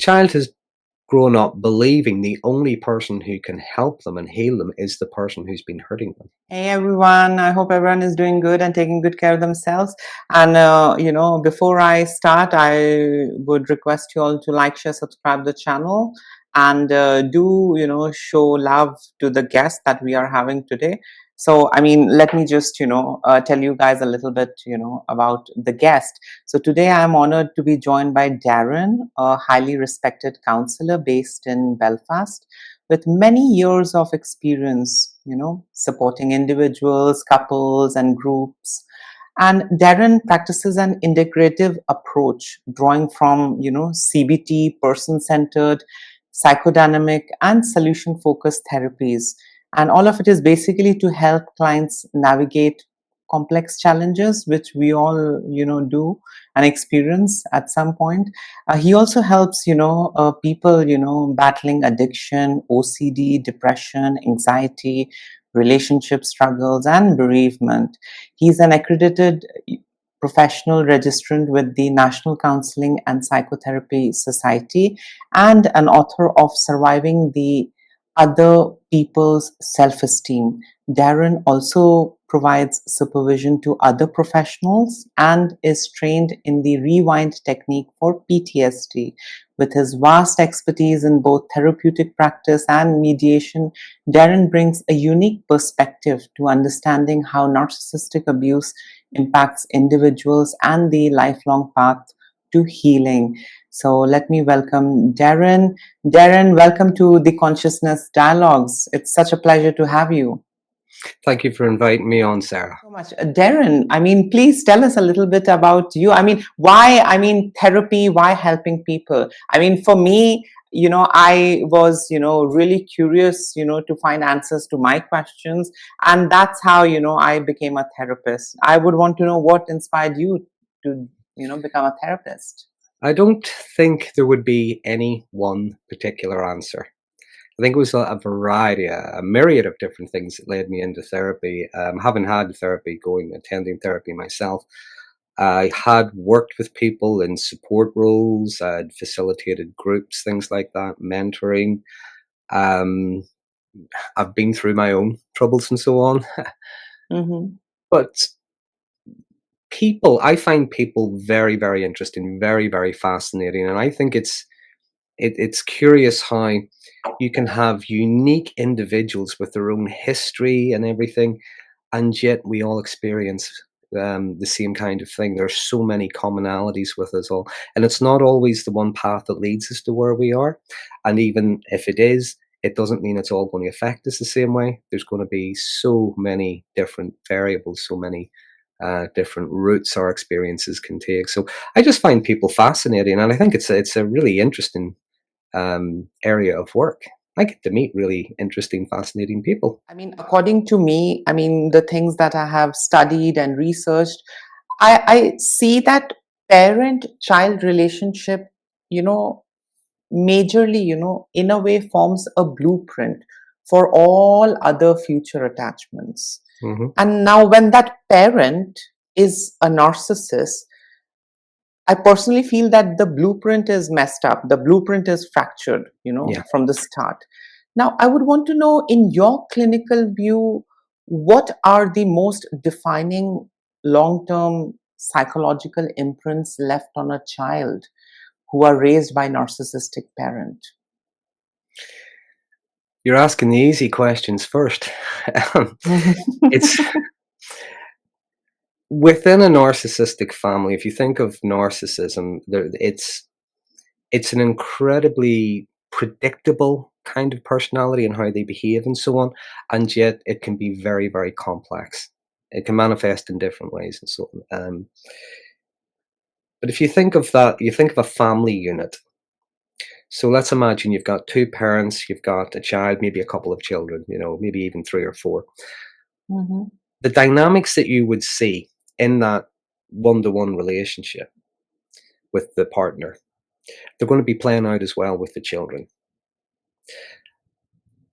child has grown up believing the only person who can help them and heal them is the person who's been hurting them. Hey everyone, I hope everyone is doing good and taking good care of themselves. And before I start, I would request you all to like, share, subscribe the channel, and show love to the guest that we are having today. So, let me just, tell you guys a little bit, about the guest. So today I'm honored to be joined by Darren, a highly respected counselor based in Belfast, with many years of experience, supporting individuals, couples, and groups. And Darren practices an integrative approach, drawing from, CBT, person-centered, psychodynamic, and solution-focused therapies. And all of it is basically to help clients navigate complex challenges, which we all, do and experience at some point. He also helps, people, battling addiction, OCD, depression, anxiety, relationship struggles, and bereavement. He's an accredited professional registrant with the National Counseling and Psychotherapy Society and an author of Surviving the Other People's Self-Esteem. Darren also provides supervision to other professionals and is trained in the rewind technique for PTSD. With his vast expertise in both therapeutic practice and mediation, Darren brings a unique perspective to understanding how narcissistic abuse impacts individuals and the lifelong path to healing. So let me welcome Darren. Darren, welcome to the Consciousness Dialogues. It's such a pleasure to have you. Thank you for inviting me on, Sarah. So much. Darren, please tell us a little bit about you. Why therapy, why helping people? For me, I was, really curious, to find answers to my questions. And that's how, I became a therapist. I would want to know what inspired you to, become a therapist. I don't think there would be any one particular answer. I think it was a variety, a myriad of different things that led me into therapy. Having had therapy, attending therapy myself, I had worked with people in support roles. I'd facilitated groups, things like that, mentoring. I've been through my own troubles and so on. Mm-hmm. But I find people very, very interesting, very, very fascinating. And I think it's curious how you can have unique individuals with their own history and everything, and yet we all experience the same kind of thing. There's so many commonalities with us all, and it's not always the one path that leads us to where we are. And even if it is, it doesn't mean it's all going to affect us the same way. There's going to be so many different variables, so many different routes our experiences can take. So I just find people fascinating, and I think it's a really interesting area of work. I get to meet really interesting, fascinating people. According to me, the things that I have studied and researched, I see that parent-child relationship, majorly, in a way forms a blueprint for all other future attachments. Mm-hmm. And now when that parent is a narcissist, I personally feel that the blueprint is messed up. The blueprint is fractured, from the start. Now, I would want to know, in your clinical view, what are the most defining long-term psychological imprints left on a child who are raised by narcissistic parent? You're asking the easy questions first. It's within a narcissistic family. If you think of narcissism, it's an incredibly predictable kind of personality and how they behave and so on, and yet it can be very, very complex. It can manifest in different ways and so on. But if you think of that, you think of a family unit. So let's imagine you've got two parents, you've got a child, maybe a couple of children, maybe even 3 or 4. Mm-hmm. The dynamics that you would see in that one-to-one relationship with the partner, they're going to be playing out as well with the children.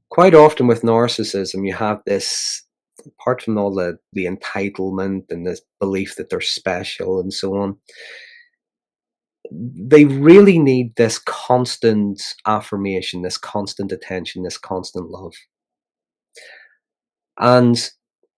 Quite often with narcissism, you have this, apart from all the entitlement and this belief that they're special and so on, they really need this constant affirmation, this constant attention, this constant love. And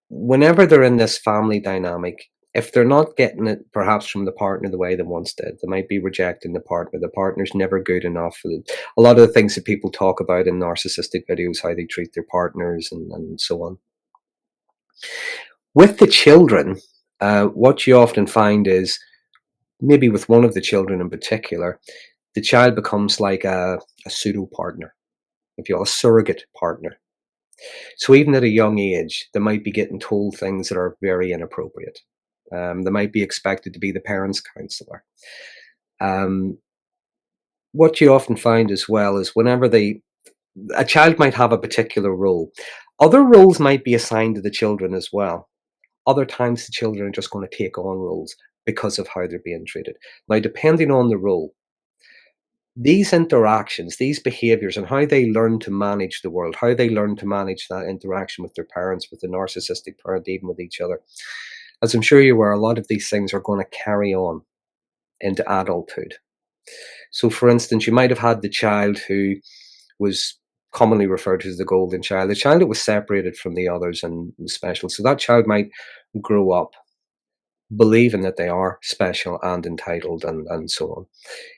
whenever they're in this family dynamic, if they're not getting it perhaps from the partner the way they once did, they might be rejecting the partner. The partner's never good enough. A lot of the things that people talk about in narcissistic videos, how they treat their partners and so on. With the children, what you often find is, maybe with one of the children in particular, the child becomes like a pseudo partner, if you will, a surrogate partner. So even at a young age, they might be getting told things that are very inappropriate. They might be expected to be the parents' counselor. Um, what you often find as well is whenever a child might have a particular role, other roles might be assigned to the children as well. Other times the children are just going to take on roles because of how they're being treated. Now, depending on the role, these interactions, these behaviors, and how they learn to manage the world, how they learn to manage that interaction with their parents, with the narcissistic parent, even with each other, as I'm sure you were, a lot of these things are going to carry on into adulthood. So, for instance, you might have had the child who was commonly referred to as the golden child, the child that was separated from the others and was special. So that child might grow up believing that they are special and entitled and so on.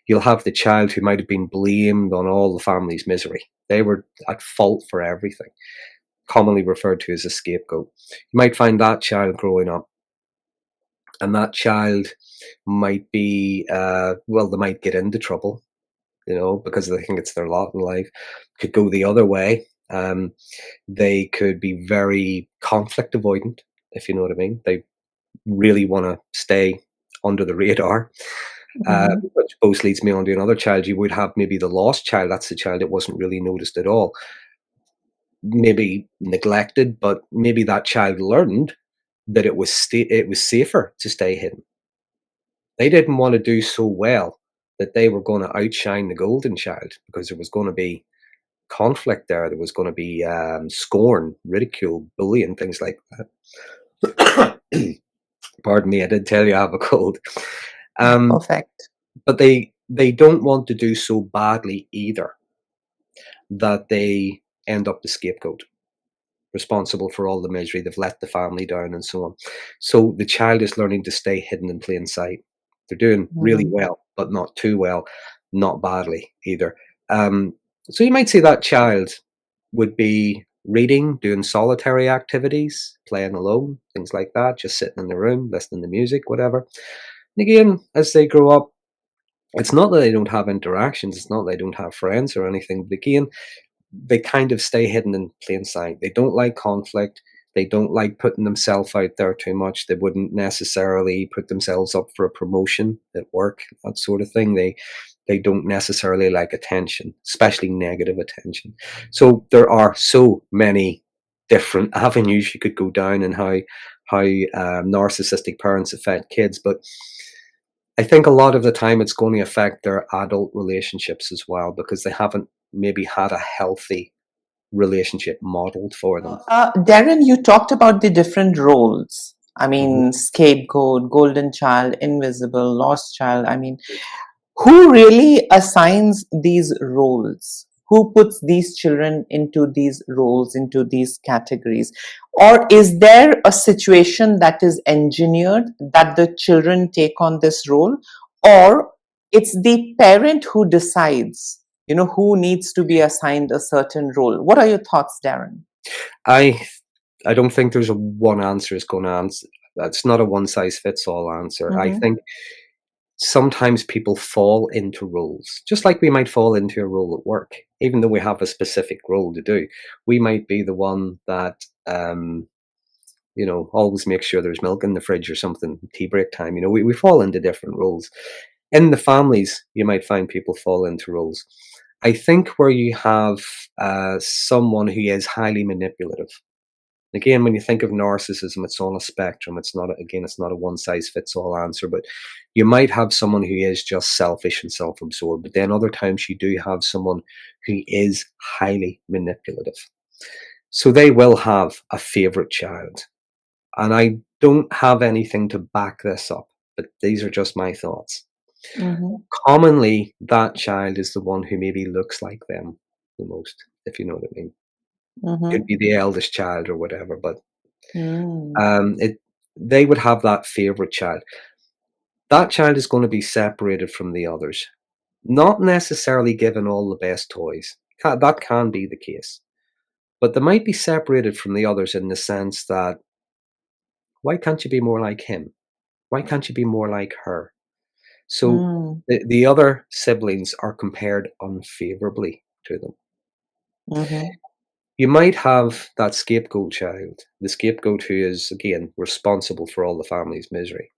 You'll have the child who might have been blamed on all the family's misery. They were at fault for everything, commonly referred to as a scapegoat. You might find that child growing up, and that child might be, well, they might get into trouble, because they think it's their lot in life. Could go the other way. They could be very conflict avoidant, if you know what I mean. They really want to stay under the radar. Mhm. Which both leads me on to another child. You would have maybe the lost child. That's the child that wasn't really noticed at all. Maybe neglected, but maybe that child learned that it was safer to stay hidden. They didn't want to do so well that they were going to outshine the golden child, because there was going to be conflict there. There was going to be scorn, ridicule, bullying, things like that. Pardon me, I did tell you I have a cold. Um, Perfect. but they don't want to do so badly either that they end up the scapegoat, responsible for all the misery. They've let the family down and so on. So the child is learning to stay hidden in plain sight. They're doing really Mhm. well, but not too well, not badly either. Um, so you might say that child would be reading, doing solitary activities, playing alone, things like that, just sitting in the room, listening to music, whatever. And again, as they grow up, it's not that they don't have interactions, it's not that they don't have friends or anything, but again, they kind of stay hidden in plain sight. They don't like conflict. They don't like putting themselves out there too much. They wouldn't necessarily put themselves up for a promotion at work, that sort of thing. They don't necessarily like attention, especially negative attention. So there are so many different avenues you could go down in how narcissistic parents affect kids, but I think a lot of the time it's going to affect their adult relationships as well, because they haven't maybe had a healthy relationship modeled for them. Darren, you talked about the different roles. I Mhm. mean, scapegoat, golden child, invisible, lost child. I mean, who really assigns these roles? Who puts these children into these roles, into these categories? Or is there a situation that is engineered that the children take on this role? Or it's the parent who decides, who needs to be assigned a certain role? What are your thoughts, Darren? I I don't think there's a one answer is going to answer. That's not a one size fits all answer. I Mm-hmm. think sometimes people fall into roles, just like we might fall into a role at work, even though we have a specific role to do. We might be the one that always make sure there's milk in the fridge or something, tea break time. We fall into different roles. In the families, you might find people fall into roles. I think where you have someone who is highly manipulative. Again, when you think of narcissism, it's on a spectrum. It's not a one size fits all answer, but you might have someone who is just selfish and self absorbed. But then other times you do have someone who is highly manipulative. So they will have a favorite child. And I don't have anything to back this up, but these are just my thoughts. Mhm. Commonly, that child is the one who maybe looks like them the most, if you know what I mean. Could Mhm. be the eldest child or whatever, but Mm. it they would have that favorite child. That child is going to be separated from the others, not necessarily given all the best toys. That can be the case, but they might be separated from the others in the sense that why can't you be more like him? Why can't you be more like her? So Mm. the other siblings are compared unfavorably to them. Mhm. You might have that scapegoat child, the scapegoat who is, again, responsible for all the family's misery.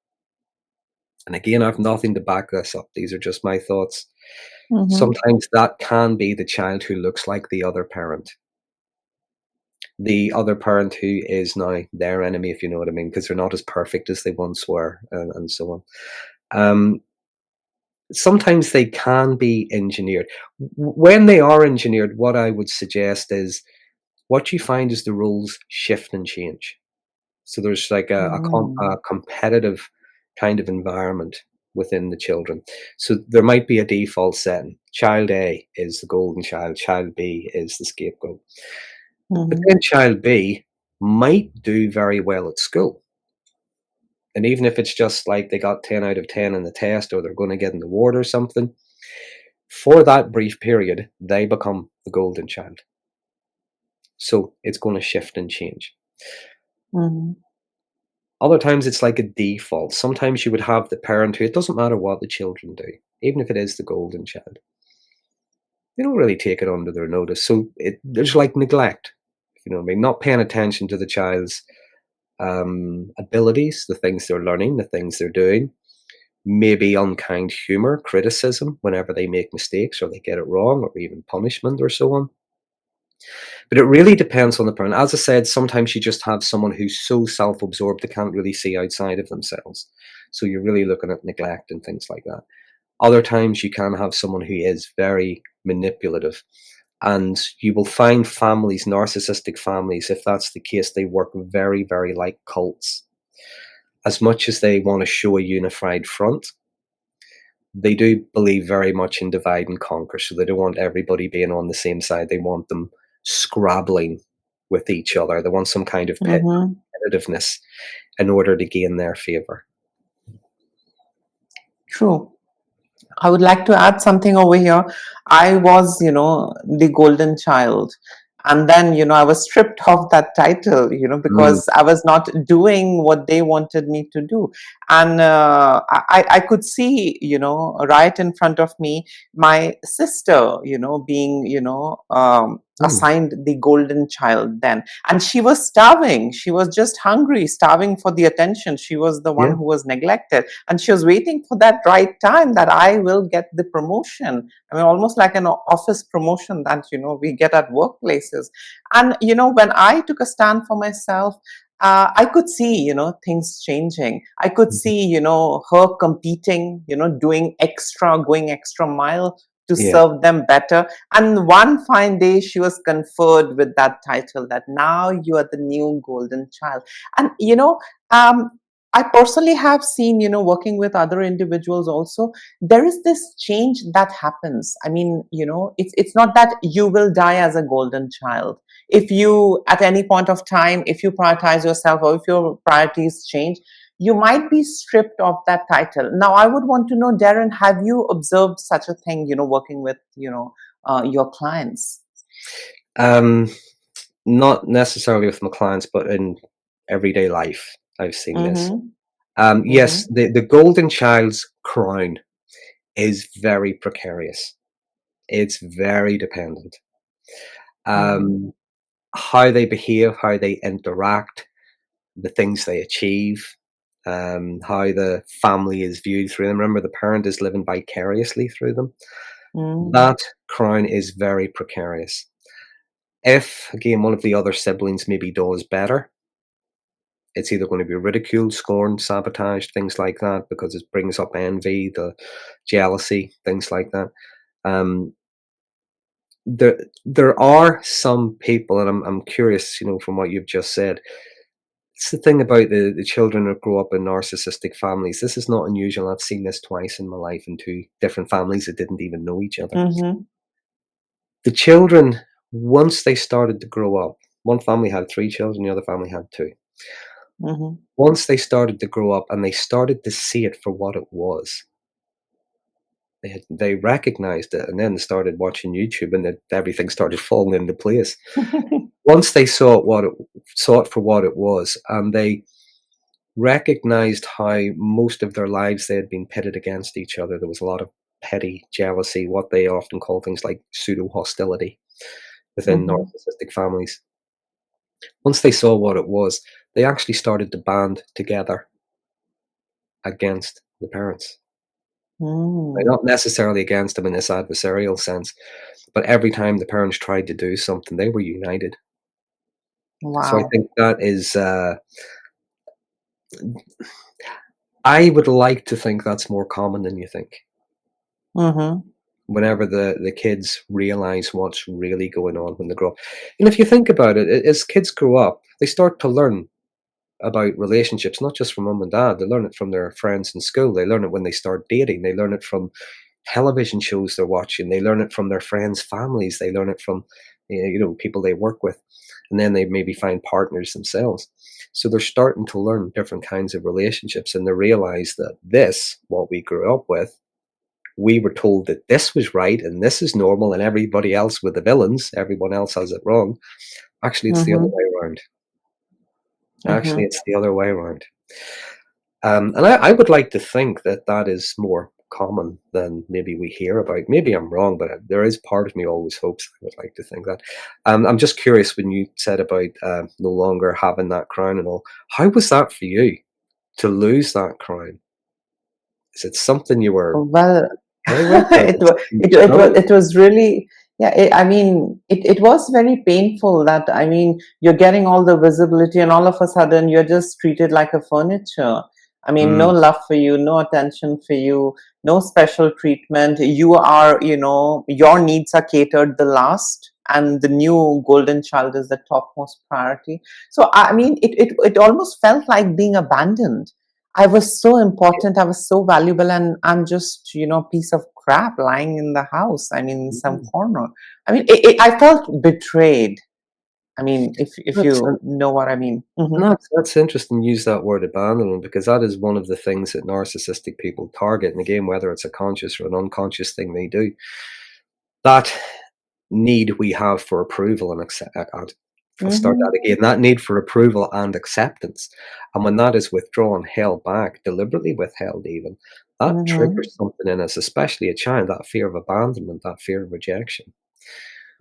And again, I've nothing to back this up. These are just my thoughts. Mhm. Sometimes that can be the child who looks like the other parent who is now their enemy, if you know what I mean, because they're not as perfect as they once were, and so on. Um, Sometimes they can be engineered. When they are engineered, what I would suggest is what you find is the rules shift and change. So there's like a Mm. competitive kind of environment within the children. So there might be a default setting. Child A is the golden child. Child B is the scapegoat. But Mhm. then child B might do very well at school. And even if it's just like they got 10 out of 10 in the test or they're going to get an award or something, for that brief period, they become the golden child. So it's going to shift and change. Mhm. Other times it's like a default. Sometimes you would have the parent who it doesn't matter what the children do, even if it is the golden child. They don't really take it under their notice. So there's like neglect, if you know what I mean, not paying attention to the child's abilities, the things they're learning, the things they're doing. Maybe unkind humor, criticism whenever they make mistakes or they get it wrong, or even punishment or so on. But it really depends on the parent. As I said, sometimes you just have someone who's so self absorbed they can't really see outside of themselves. So you're really looking at neglect and things like that. Other times you can have someone who is very manipulative. And you will find families, narcissistic families, if that's the case, they work very, very like cults. As much as they want to show a unified front, they do believe very much in divide and conquer. So they don't want everybody being on the same side. They want them scrabbling with each other. They want some kind of Mhm. competitiveness in order to gain their favor. True. I would like to add something over here. I was, the golden child. And then, I was stripped of that title, Mm, because I was not doing what they wanted me to do. And I could see, right in front of me, my sister, being, mm, assigned the golden child then. And she was starving. She was just hungry, starving for the attention. She was the one yeah, who was neglected, and she was waiting for that right time that I will get the promotion. I mean, almost like an office promotion that we get at workplaces. And when I took a stand for myself, I could see things changing. I could mhm, see her competing, doing extra, going extra mile to yeah. serve them better. And one fine day she was conferred with that title, that now you are the new golden child. And um, I personally have seen, working with other individuals also, there is this change that happens. I mean, it's not that you will die as a golden child. If you, at any point of time, if you prioritize yourself or if your priorities change, you might be stripped of that title. Now, I would want to know, Darren, have you observed such a thing, working with, your clients? Um, Not necessarily with my clients, but in everyday life, I've seen this. Mm-hmm. Yes, Mm-hmm. the golden child's crown is very precarious. It's very dependent. Mm-hmm. Um, how they behave, how they interact, the things they achieve, how the family is viewed through them. Remember, the parent is living vicariously through them. Mm-hmm. That crown is very precarious. If, again, one of the other siblings maybe does better, it's either going to be ridiculed, scorned, sabotaged, things like that, because it brings up envy, the jealousy, things like that. Um, there are some people, and I'm curious, from what you've just said. It's the thing about the children that grow up in narcissistic families. This is not unusual. I've seen this twice in my life in two different families that didn't even know each other. Mhm. The children, once they started to grow up, one family had 3 children, the other family had 2. Mhm. Once they started to grow up and they started to see it for what it was, they recognized it, and then they started watching YouTube, and everything started falling into place. Once they saw it for what it was, and they recognized how most of their lives they had been pitted against each other. There was a lot of petty jealousy, what they often call things like pseudo hostility within Mhm. narcissistic families. Once they saw what it was, they actually started to band together against the parents. They're Mm. not necessarily against them in this adversarial sense, but every time the parents tried to do something, they were united. So I Wow. think that is, I would like to think that's more common than you think. Mhm. Whenever the kids realize what's really going on when they grow up. And if you think about it, as kids grow up, they start to learn about relationships, not just from mum and dad. They learn it from their friends in school. They learn it when they start dating. They learn it from television shows they're watching. They learn it from their friends' families. They learn it from people they work with, and then they maybe find partners themselves. So they're starting to learn different kinds of relationships, and they realize that this, what we grew up with, we were told that this was right and this is normal, and everybody else were the villains. Everyone else has it wrong. Actually, it's the other Mhm. way around. Actually, Mhm. it's the other way around. And I would like to think that that is more common than maybe we hear about. Maybe I'm wrong, but there is part of me always hopes. I would like to think that. I'm just curious when you said about no longer having that crown and all. How was that for you to lose that crown? Is it something you were Well, okay with, or is it it was something you it was struggled it was really, yeah. I mean, it was very painful. That, I mean, you're getting all the visibility, and all of a sudden you're just treated like a furniture. I mean, with? no love for you, no attention for you, no special treatment. You are, your needs are catered the last, and the new golden child is the topmost priority. So I mean, it almost felt like being abandoned. I was so important, I was so valuable, and I'm just, a piece of crap lying in the house. I mean, in some Mm. corner. I mean, I felt betrayed. I mean, if That's you know what I mean. and Hmm. that's interesting you use that word abandonment, because that is one of the things that narcissistic people target. And again, whether it's a conscious or an unconscious thing they do, that need we have for approval and accept. I'll start Hmm. that again. That need for approval and acceptance, and when that is withdrawn, held back, deliberately withheld, even that Hmm. triggers something in us, especially a child. That fear of abandonment, that fear of rejection.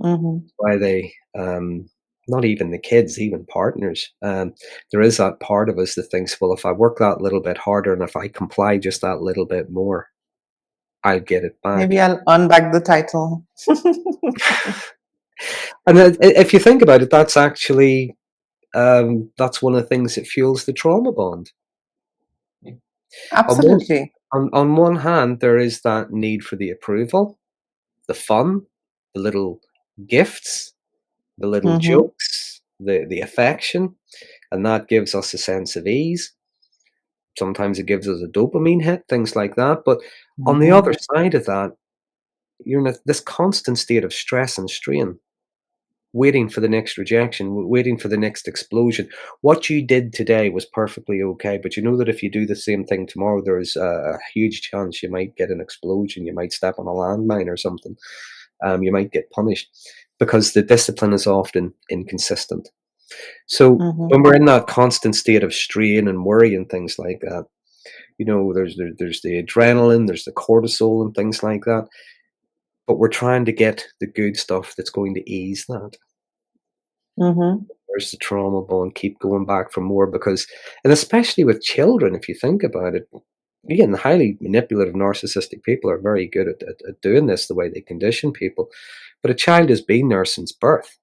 Hmm. Why they, not even the kids, even partners, there is that part of us that thinks, well, if I work that little bit harder and if I comply just that little bit more, I'd get it back. Maybe I'll earn back the title. And if you think about it, that's actually, that's one of the things that fuels the trauma bond. On one, Absolutely. on one hand, there is that need for the approval, the fun, the little gifts, the little Hmm. jokes, the affection, and that gives us a sense of ease. Sometimes it gives us a dopamine hit, things like that. But on the other Hmm. side of that, you're in this constant state of stress and strain, waiting for the next rejection, waiting for the next explosion. What you did today was perfectly okay, but you know that if you do the same thing tomorrow, there's a huge chance you might get an explosion. You might step on a landmine or something. You might get punished because the discipline is often inconsistent. So Hmm. when we're in that constant state of strain and worry and things like that, there's the adrenaline, there's the cortisol and things like that, but we're trying to get the good stuff that's going to ease that. Hmm. There's the trauma bond, keep going back for more, because and especially with children, if you think about it, again, the highly manipulative narcissistic people are very good at doing this, the way they condition people. But a child has been there since birth.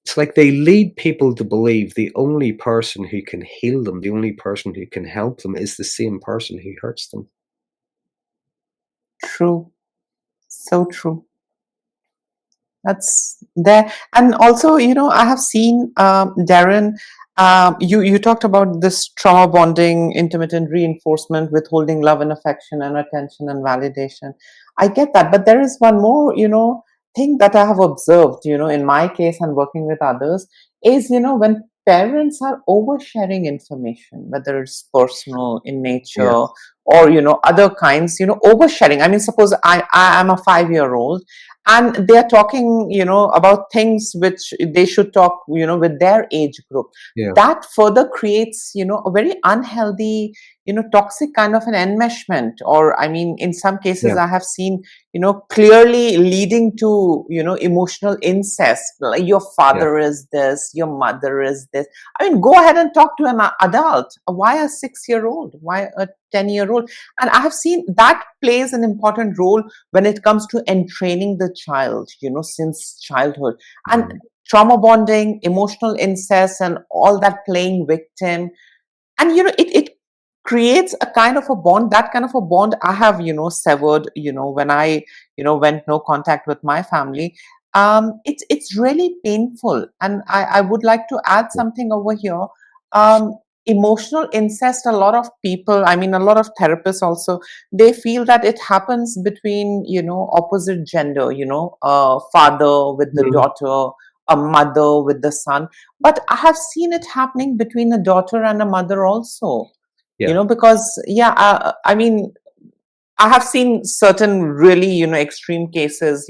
It's like they lead people to believe the only person who can heal them, the only person who can help them is the same person who hurts them. True. So true. That's there. And also, I have seen, Darren, you talked about this trauma bonding, intermittent reinforcement, withholding love and affection and attention and validation. I get that. But there is one more, thing that I have observed, in my case and working with others, is, when parents are oversharing information, whether it's personal in Yeah, nature or, other kinds, oversharing. I mean, suppose I am a 5-year-old and they are talking, about things which they should talk, with their age group. yeah, That further creates, a very unhealthy, toxic kind of an enmeshment, or, I mean, in some cases yeah, I have seen, clearly leading to, emotional incest, like your yeah, father is this, your mother is this. I mean, go ahead and talk to an adult. Why a 6-year old? Why a 10-year old? And I have seen that plays an important role when it comes to entraining the child, since childhood. And yeah, trauma bonding, emotional incest, and all that playing victim. And, it creates a kind of a bond. That kind of a bond I have, severed, when I, went no contact with my family. It's really painful. And I would like to add yeah. something over here. Um, Emotional incest, a lot of people, I mean, a lot of therapists also, they feel that it happens between, opposite gender, a father with the Mhm. daughter, a mother with the son. But I have seen it happening between a daughter and a mother also, Yeah, because, yeah, I mean, I have seen certain really, extreme cases,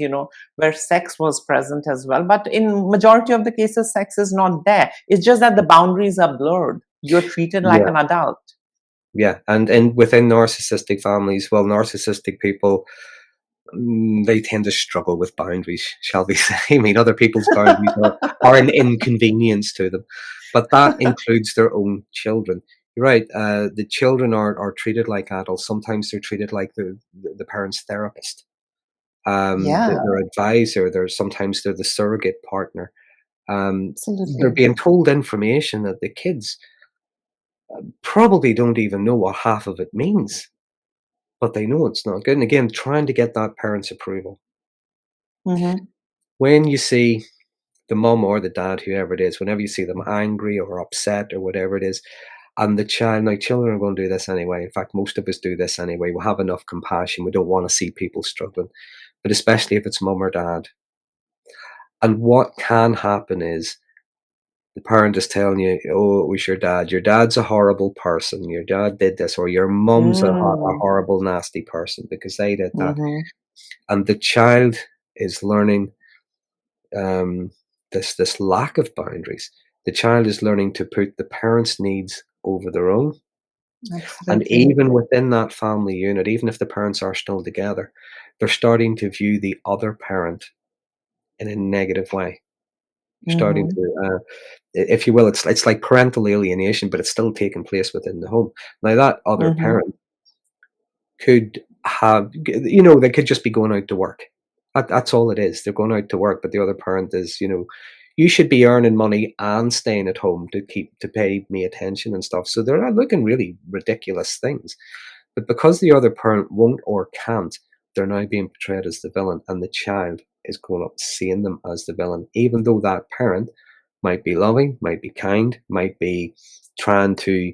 where sex was present as well. But in majority of the cases, sex is not there. It's just that the boundaries are blurred. You're treated like yeah, an adult. yeah, and within narcissistic families, well, narcissistic people, they tend to struggle with boundaries, shall we say. I mean, other people's boundaries are an inconvenience to them, but that includes their own children. You're right, the children are treated like adults. Sometimes they're treated like the parent's therapist, Yeah, their advisor, sometimes they're the surrogate partner. They're absolutely. being told information that the kids probably don't even know what half of it means, but they know it's not good. And again, trying to get that parent's approval. Mm-hmm. When you see the mum or the dad, whoever it is, whenever you see them angry or upset or whatever it is, and the child, now children are going to do this anyway. In fact, most of us do this anyway. We have enough compassion. We don't want to see people struggling, but especially if it's mum or dad. And what can happen is the parent is telling you, "Oh, it was your dad. Your dad's a horrible person. Your dad did this, or your mum's a Mm. horrible, nasty person because they did that." Mm-hmm. And the child is learning um, this lack of boundaries. The child is learning to put the parents' needs over their own, and Absolutely. even within that family unit, even if the parents are still together, they're starting to view the other parent in a negative way. They're starting Mm-hmm. to, if you will, it's like parental alienation, but it's still taking place within the home. Now that other Mm-hmm. parent could have, they could just be going out to work. That's all it is. They're going out to work, but the other parent is, you should be earning money and staying at home to pay me attention and stuff. So they're looking really ridiculous things. But because the other parent won't or can't, they're now being portrayed as the villain, and the child is growing up seeing them as the villain, even though that parent might be loving, might be kind, might be trying to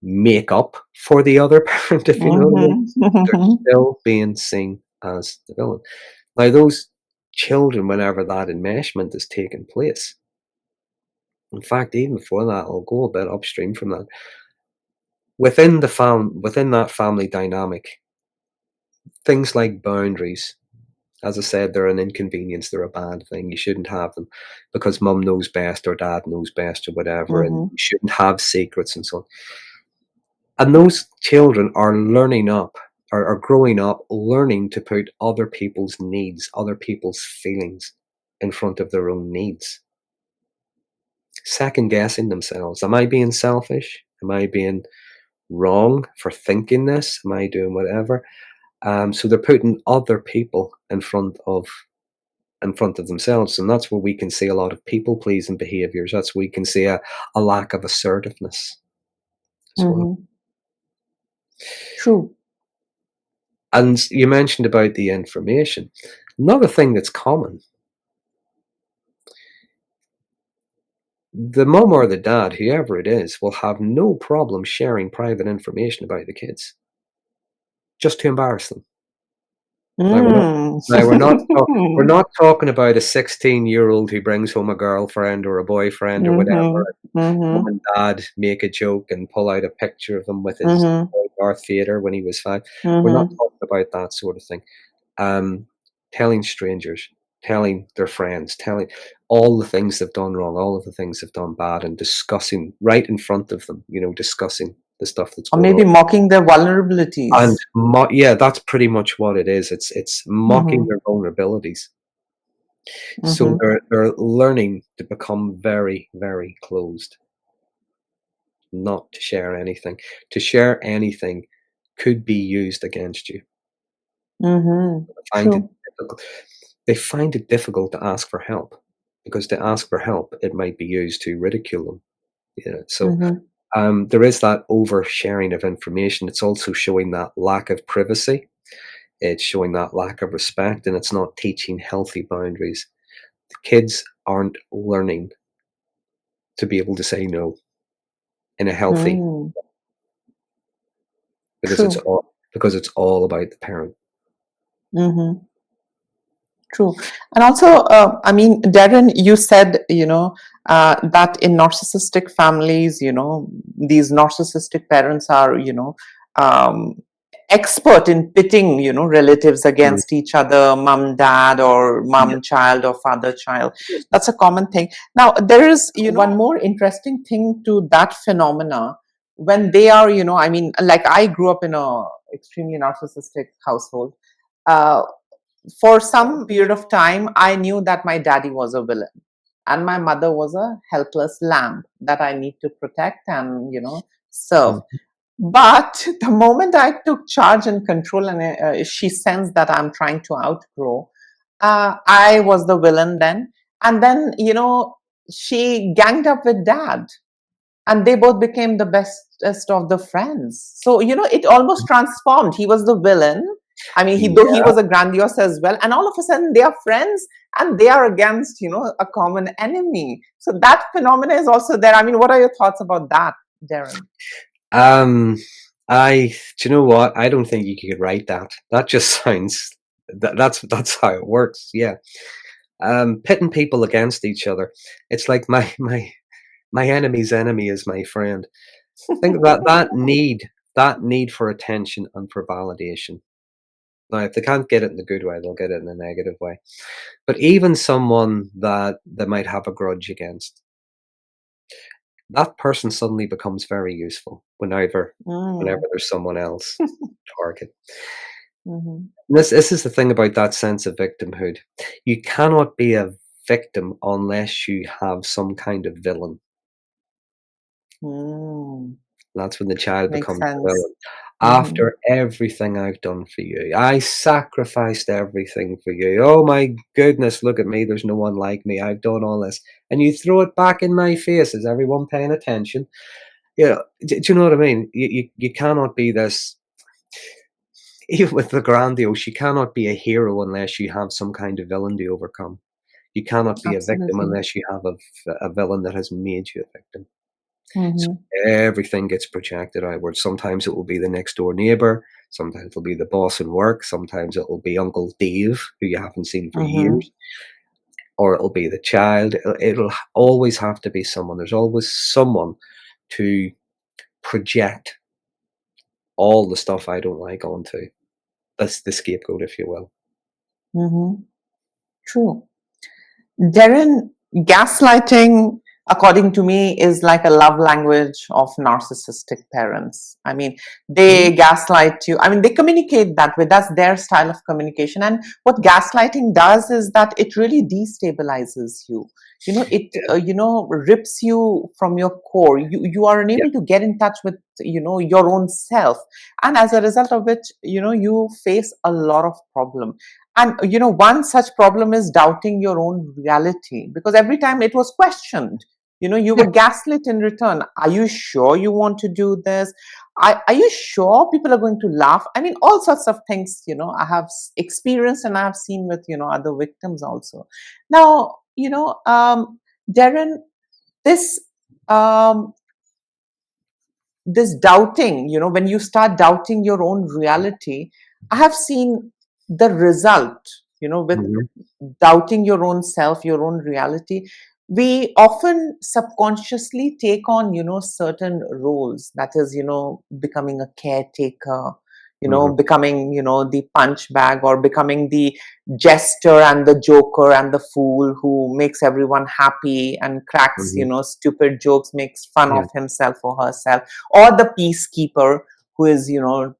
make up for the other parent, if you know what I mean. They're Mm-hmm. still being seen as the villain. Now, those children, whenever that enmeshment is taking place, in fact, even before that, I'll go a bit upstream from that. Within that family dynamic, things like boundaries, as I said, they're an inconvenience. They're a bad thing. You shouldn't have them because mum knows best or dad knows best or whatever, and Mm-hmm. you shouldn't have secrets and so on. And those children are learning up, are growing up learning to put other people's needs, other people's feelings in front of their own needs, second guessing themselves. Am I being selfish? Am I being wrong for thinking this? Am I doing whatever? So they're putting other people in front of themselves, and that's where we can see a lot of people pleasing behaviors. That's where we can see a lack of assertiveness as well. Mm-hmm. True. And you mentioned about the information. Another thing that's common the mum or the dad, whoever it is, will have no problem sharing private information about the kids just to embarrass them. Now we're not Mm. now we're not talking about a 16-year-old who brings home a girlfriend or a boyfriend or whatever. Mhm. Mum Mhm. and dad make a joke and pull out a picture of him with his Mhm. toy Darth Vader when he was 5. We're not Mhm. talking about that sort of thing. Um, telling strangers, telling their friends, telling all the things they've done wrong, all of the things they've done bad, and discussing right in front of them, discussing the stuff that's Or going on. maybe mocking their And vulnerabilities. yeah, that's pretty much what it is. It's mocking Mhm. their vulnerabilities. So Mhm. they're learning to become very, very closed, not to share anything. To share anything could be used against you. Mhm. Find it True. difficult. They find it difficult to ask for help because to ask for help, it might be used to ridicule them. Yeah. So Mhm. there is that oversharing of information. It's also showing that lack of privacy. It's showing that lack of respect, and it's not teaching healthy boundaries. The kids aren't learning to be able to say no in a healthy Mm. because True. it's all about the parent. Mhm. True. And also, I mean, Darren, you said, that in narcissistic families, these narcissistic parents are, um, expert in pitting, relatives Mm, against each other, mom, dad, or yeah. mom, child, or father, child. That's a common thing. Now, there is, one more interesting thing to that phenomena when they are, I mean, like I grew up in a extremely narcissistic household. Uh, for some period of time, I knew that my daddy was a villain and my mother was a helpless lamb that I need to protect and, serve. Mhm. But the moment I took charge and control, and she sensed that I'm trying to outgrow, I was the villain then. And then, she ganged up with dad and they both became the bestest of the friends. So it almost transformed. He was the villain. I mean, though he Yeah. was a grandiose as well, and all of a sudden they are friends and they are against a common enemy. So that phenomena is also there. I mean, what are your thoughts about that, Darren? Um, do you know what? I don't think you could write that. That just sounds that's how it works. Yeah. Pitting people against each other. It's like my enemy's enemy is my friend. Think about that need for attention and for validation. Now, if they can't get it in the good way, they'll get it in the negative way. But even someone that they might have a grudge against, that person suddenly becomes very useful whenever Mm. there's someone else target. Mhm. This is the thing about that sense of victimhood. You cannot be a victim unless you have some kind of villain. Mm. That's when the child Makes becomes the sense. villain. Mhm. After everything I've done for you, I sacrificed everything for you. Oh my goodness, look at me. There's no one like me. I've done all this. And you throw it back in my face. Is everyone paying attention? Yeah. Do you know what I mean? You cannot be this, even with the grandiose, you cannot be a hero unless you have some kind of villain to overcome. You cannot be a victim Absolutely. unless you have a villain that has made you a victim. So Mhm. everything gets projected outwards. Sometimes it will be the next door neighbor. Sometimes it'll be the boss in work. Sometimes it'll be Uncle Dave, who you haven't seen for Mhm. years, or it'll be the child. It'll always have to be someone. There's always someone to project all the stuff I don't like onto. That's the scapegoat, if you will. Mhm. True. Darren, gaslighting, according to me, is like a love language of narcissistic parents. I mean, Mm, they gaslight you. I mean, they communicate that way. That's their style of communication. And what gaslighting does is that it really destabilizes you. It yeah, rips you from your core. You are yeah, unable to get in touch with your own self, and as a result of which, you face a lot of problem. And one such problem is doubting your own reality, because every time it was questioned, you yeah. were gaslit in return. Are you sure you want to do this? Are you sure people are going to laugh? I mean, all sorts of things, I have experienced and I have seen with, other victims also. Now, Darren, this um, this doubting, when you start doubting your own reality, I have seen the result, with Mhm. doubting your own self, your own reality. We often subconsciously take on, certain roles, that is, becoming a caretaker, Mhm. becoming, the punch bag, or becoming the jester and the joker and the fool who makes everyone happy and cracks, Mhm. stupid jokes, makes fun Yeah. of himself or herself, or the peacekeeper who is,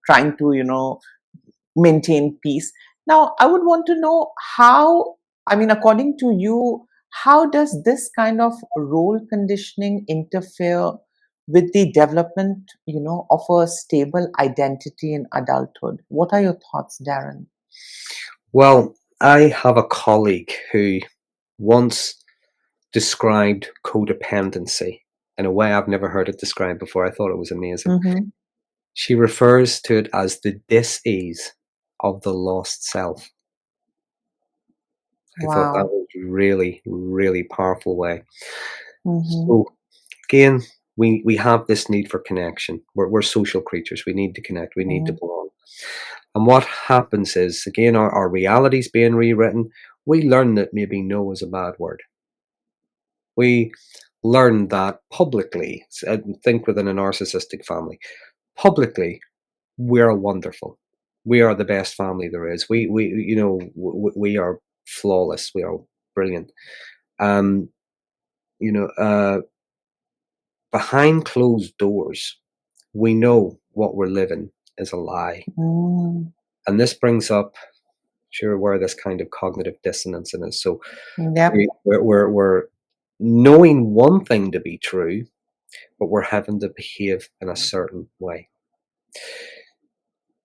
trying to, maintain peace. Now, I would want to know how, I mean, according to you, how does this kind of role conditioning interfere with the development, of a stable identity in adulthood? What are your thoughts, Darren? Well, I have a colleague who once described codependency in a way I've never heard it described before. I thought it was amazing. Mm-hmm. She refers to it as the dis-ease of the lost self. I thought that Wow. was really, really powerful way. Mm-hmm. So again, we have this need for connection. We're social creatures. We need to connect. We need to belong. And what happens is, again, our reality's being rewritten. We learn that maybe no is a bad word. We learn that publicly, think within a narcissistic family, publicly, we're wonderful. We are the best family there is. We are flawless. We are brilliant. Um, you know, behind closed doors, we know what we're living is a lie. Mm-hmm. And this brings up, sure, where this kind of cognitive dissonance in is. So Yep. we're knowing one thing to be true, but we're having to behave in a certain way.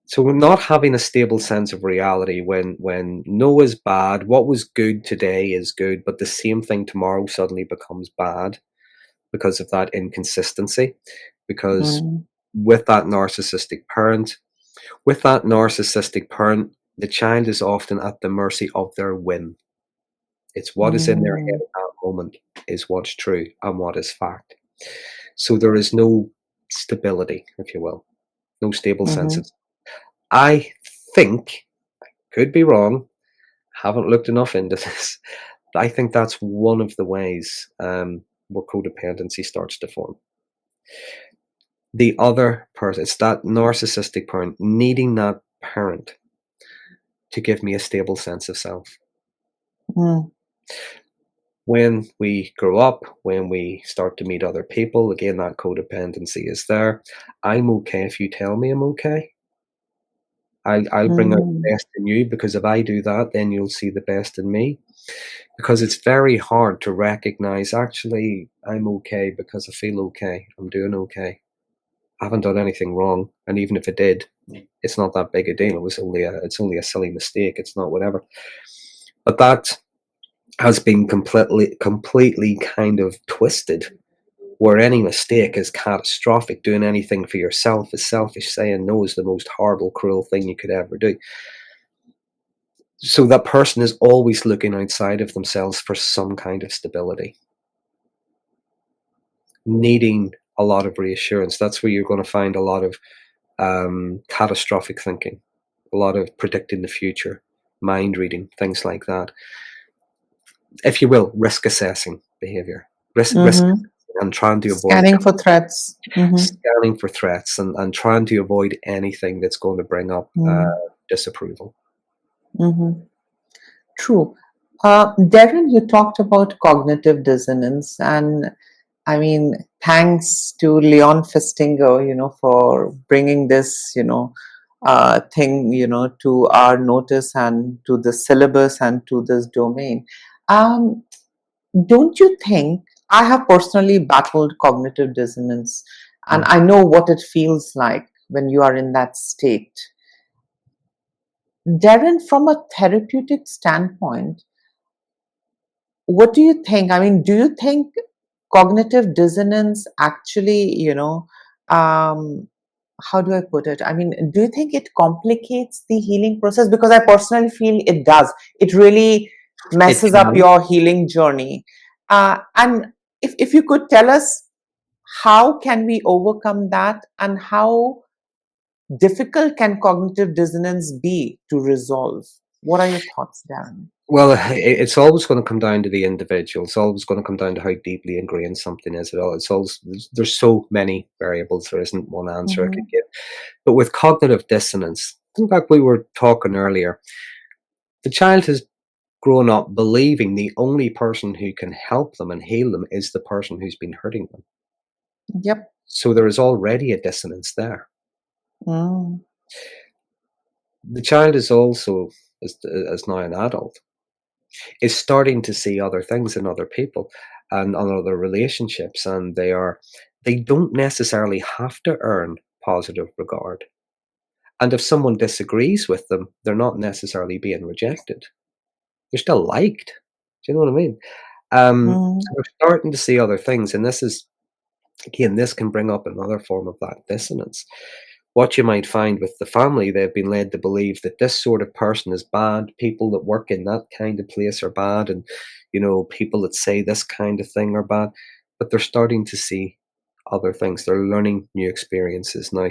So we're not having a stable sense of reality when no is bad, what was good today is good, but the same thing tomorrow suddenly becomes bad because of that inconsistency. Because Mm-hmm. with that narcissistic parent, with that narcissistic parent, the child is often at the mercy of their whim. It's what is in their head at that moment is what's true and what is fact. So there is no stability, if you will, no stable sense Mm-hmm. of. I think, could be wrong, haven't looked enough into this, but I think that's one of the ways where codependency starts to form. The other person, it's that narcissistic parent needing that parent to give me a stable sense of self. Mm-hmm. When we grow up, when we start to meet other people, again, that codependency is there. I'm okay if you tell me I'm okay. I'll bring out the Mm-hmm. best in you because if I do that, then you'll see the best in me. Because it's very hard to recognize actually I'm okay because I feel okay. I'm doing okay. I haven't done anything wrong. And even if I did, it's not that big a deal. It's only a silly mistake. It's not whatever. But that has been completely kind of twisted where any mistake is catastrophic. Doing anything for yourself is selfish. Saying no is the most horrible, cruel thing you could ever do. So that person is always looking outside of themselves for some kind of stability, needing a lot of reassurance. That's where you're going to find a lot of catastrophic thinking, a lot of predicting the future, mind reading, things like that. If you will, risk assessing behavior, risk Mm-hmm. and trying to avoid Scanning for threats. Mm-hmm. scanning for threats and trying to avoid anything that's going to bring up disapproval. Mm-hmm. True. Darren, you talked about cognitive dissonance, and I mean, thanks to Leon Festinger, for bringing this, thing, to our notice and to the syllabus and to this domain. Um, don't you think? I have personally battled cognitive dissonance, and Mm. I know what it feels like when you are in that state. Darren, from a therapeutic standpoint, what do you think? I mean, do you think cognitive dissonance actually, um, how do I put it? I mean, do you think it complicates the healing process? Because I personally feel it does. It really It messes up can. your healing journey. And if you could tell us, how can we overcome that, and how difficult can cognitive dissonance be to resolve? What are your thoughts, Darren? Well, it's always going to come down to the individual. It's always going to come down to how deeply ingrained something is. It's always there's so many variables. There isn't one answer I could Mm-hmm. give. But with cognitive dissonance, in fact, we were talking earlier. The child has grown up believing the only person who can help them and heal them is the person who's been hurting them. Yep. So there is already a dissonance there. Mm. The child is also, as now an adult, is starting to see other things in other people and on other relationships, and they don't necessarily have to earn positive regard. And if someone disagrees with them, they're not necessarily being rejected. They're still liked. Do you know what I mean? Mm. So we're starting to see other things, and this is again, this can bring up another form of that dissonance. What you might find with the family, they've been led to believe that this sort of person is bad. People that work in that kind of place are bad, and people that say this kind of thing are bad. But they're starting to see other things. They're learning new experiences now.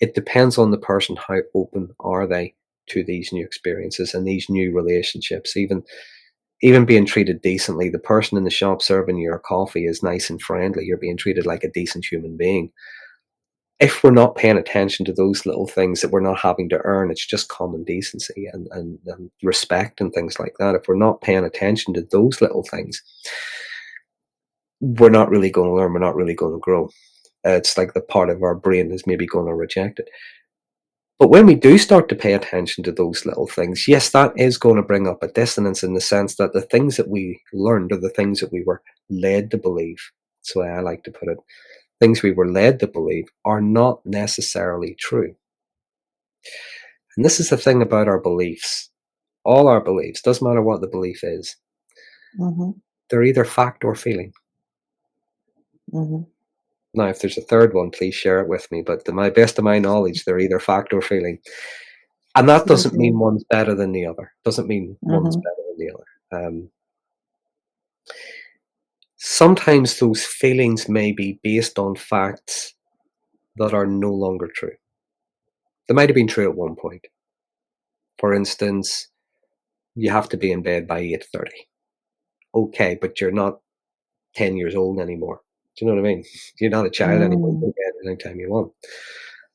It depends on the person how open are they to these new experiences and these new relationships. Even being treated decently, the person in the shop serving you your coffee is nice and friendly. You're being treated like a decent human being. If we're not paying attention to those little things that we're not having to earn, it's just common decency and respect and things like that. If we're not paying attention to those little things, we're not really going to learn. We're not really going to grow. It's like the part of our brain is maybe going to reject it. But when we do start to pay attention to those little things, yes, that is going to bring up a dissonance in the sense that the things that we learned are the things that we were led to believe. That's the way I like to put it. Things we were led to believe are not necessarily true. And this is the thing about our beliefs. All our beliefs, doesn't matter what the belief is, Mm-hmm. they're either fact or feeling. Mm-hmm. Now, if there's a third one, please share it with me. But to my best of my knowledge, they're either fact or feeling. And that doesn't Absolutely. mean one's better than the other. Doesn't mean one's Mm-hmm. better than the other. Sometimes those feelings may be based on facts that are no longer true. They might have been true at one point. For instance, you have to be in bed by 8:30. Okay, but you're not 10 years old anymore. Do you know what I mean? You're not a child anymore. You Mm. go to bed anytime you want.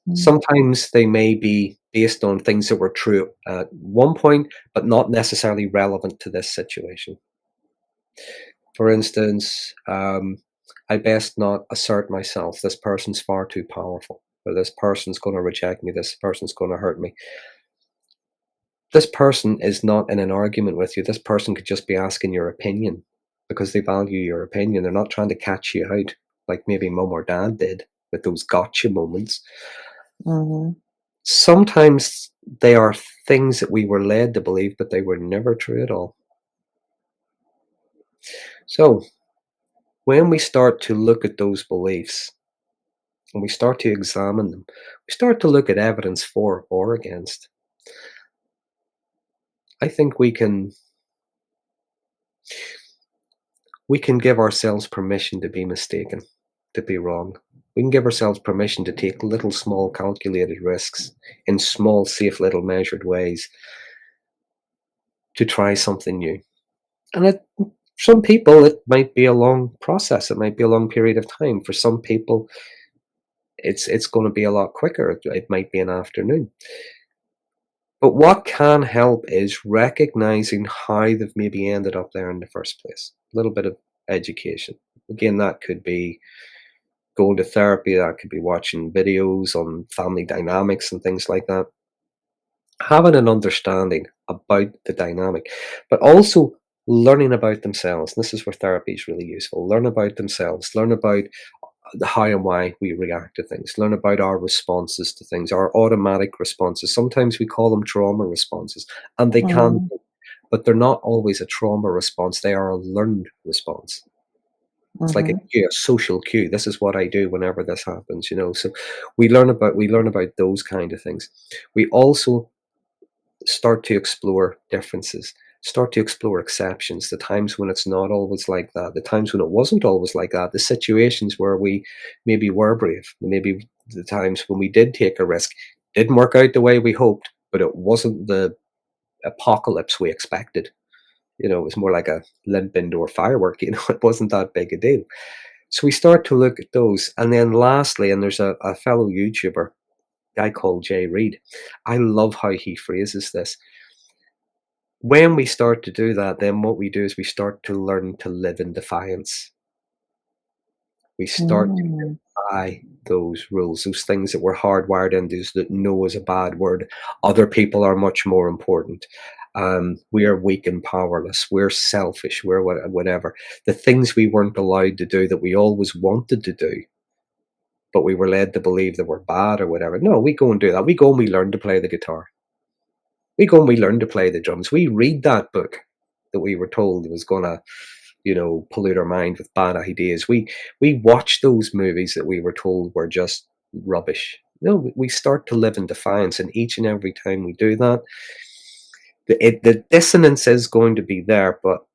Mm. Sometimes they may be based on things that were true at one point, but not necessarily relevant to this situation. For instance, I best not assert myself. This person's far too powerful, or this person's going to reject me. This person's going to hurt me. This person is not in an argument with you. This person could just be asking your opinion because they value your opinion. They're not trying to catch you out like maybe mum or dad did with those gotcha moments. Mhm. Sometimes they are things that we were led to believe, but they were never true at all. So when we start to look at those beliefs and we start to examine them, we start to look at evidence for or against. I think we can give ourselves permission to be mistaken, to be wrong. We can give ourselves permission to take little, small, calculated risks in small, safe, little, measured ways to try something new. And some people, it might be a long process. It might be a long period of time. For some people, it's going to be a lot quicker. It might be an afternoon. But what can help is recognizing how they've maybe ended up there in the first place. A little bit of education. Again, that could be going to therapy, that could be watching videos on family dynamics and things like that. Having an understanding about the dynamic, but also learning about themselves. This is where therapy is really useful. Learn about themselves, learn about the how and why we react to things, learn about our responses to things, our automatic responses. Sometimes we call them trauma responses, and they can Mm. be, but they're not always a trauma response, they are a learned response. It's like a Mhm. cue, a social cue. This is what I do whenever this happens. So we learn about those kind of things. We also start to explore differences. Start to explore exceptions, the times when it's not always like that, the times when it wasn't always like that, the situations where we maybe were brave, maybe the times when we did take a risk, didn't work out the way we hoped, but it wasn't the apocalypse we expected. It was more like a limp indoor firework, it wasn't that big a deal. So we start to look at those. And then lastly, and there's a fellow YouTuber, guy called Jay Reed. I love how he phrases this. When we start to do that, then what we do is we start to learn to live in defiance. We start to Mm. defy those rules, those things that we're hardwired into, that no is a bad word. Other people are much more important. We are weak and powerless. We're selfish. We're whatever. The things we weren't allowed to do that we always wanted to do, but we were led to believe that we're bad or whatever. No, we go and do that. We go and we learn to play the guitar. We go and we learn to play the drums. We read that book that we were told was going to, pollute our mind with bad ideas. We watch those movies that we were told were just rubbish. No, we start to live in defiance, and each and every time we do that, the dissonance is going to be there. But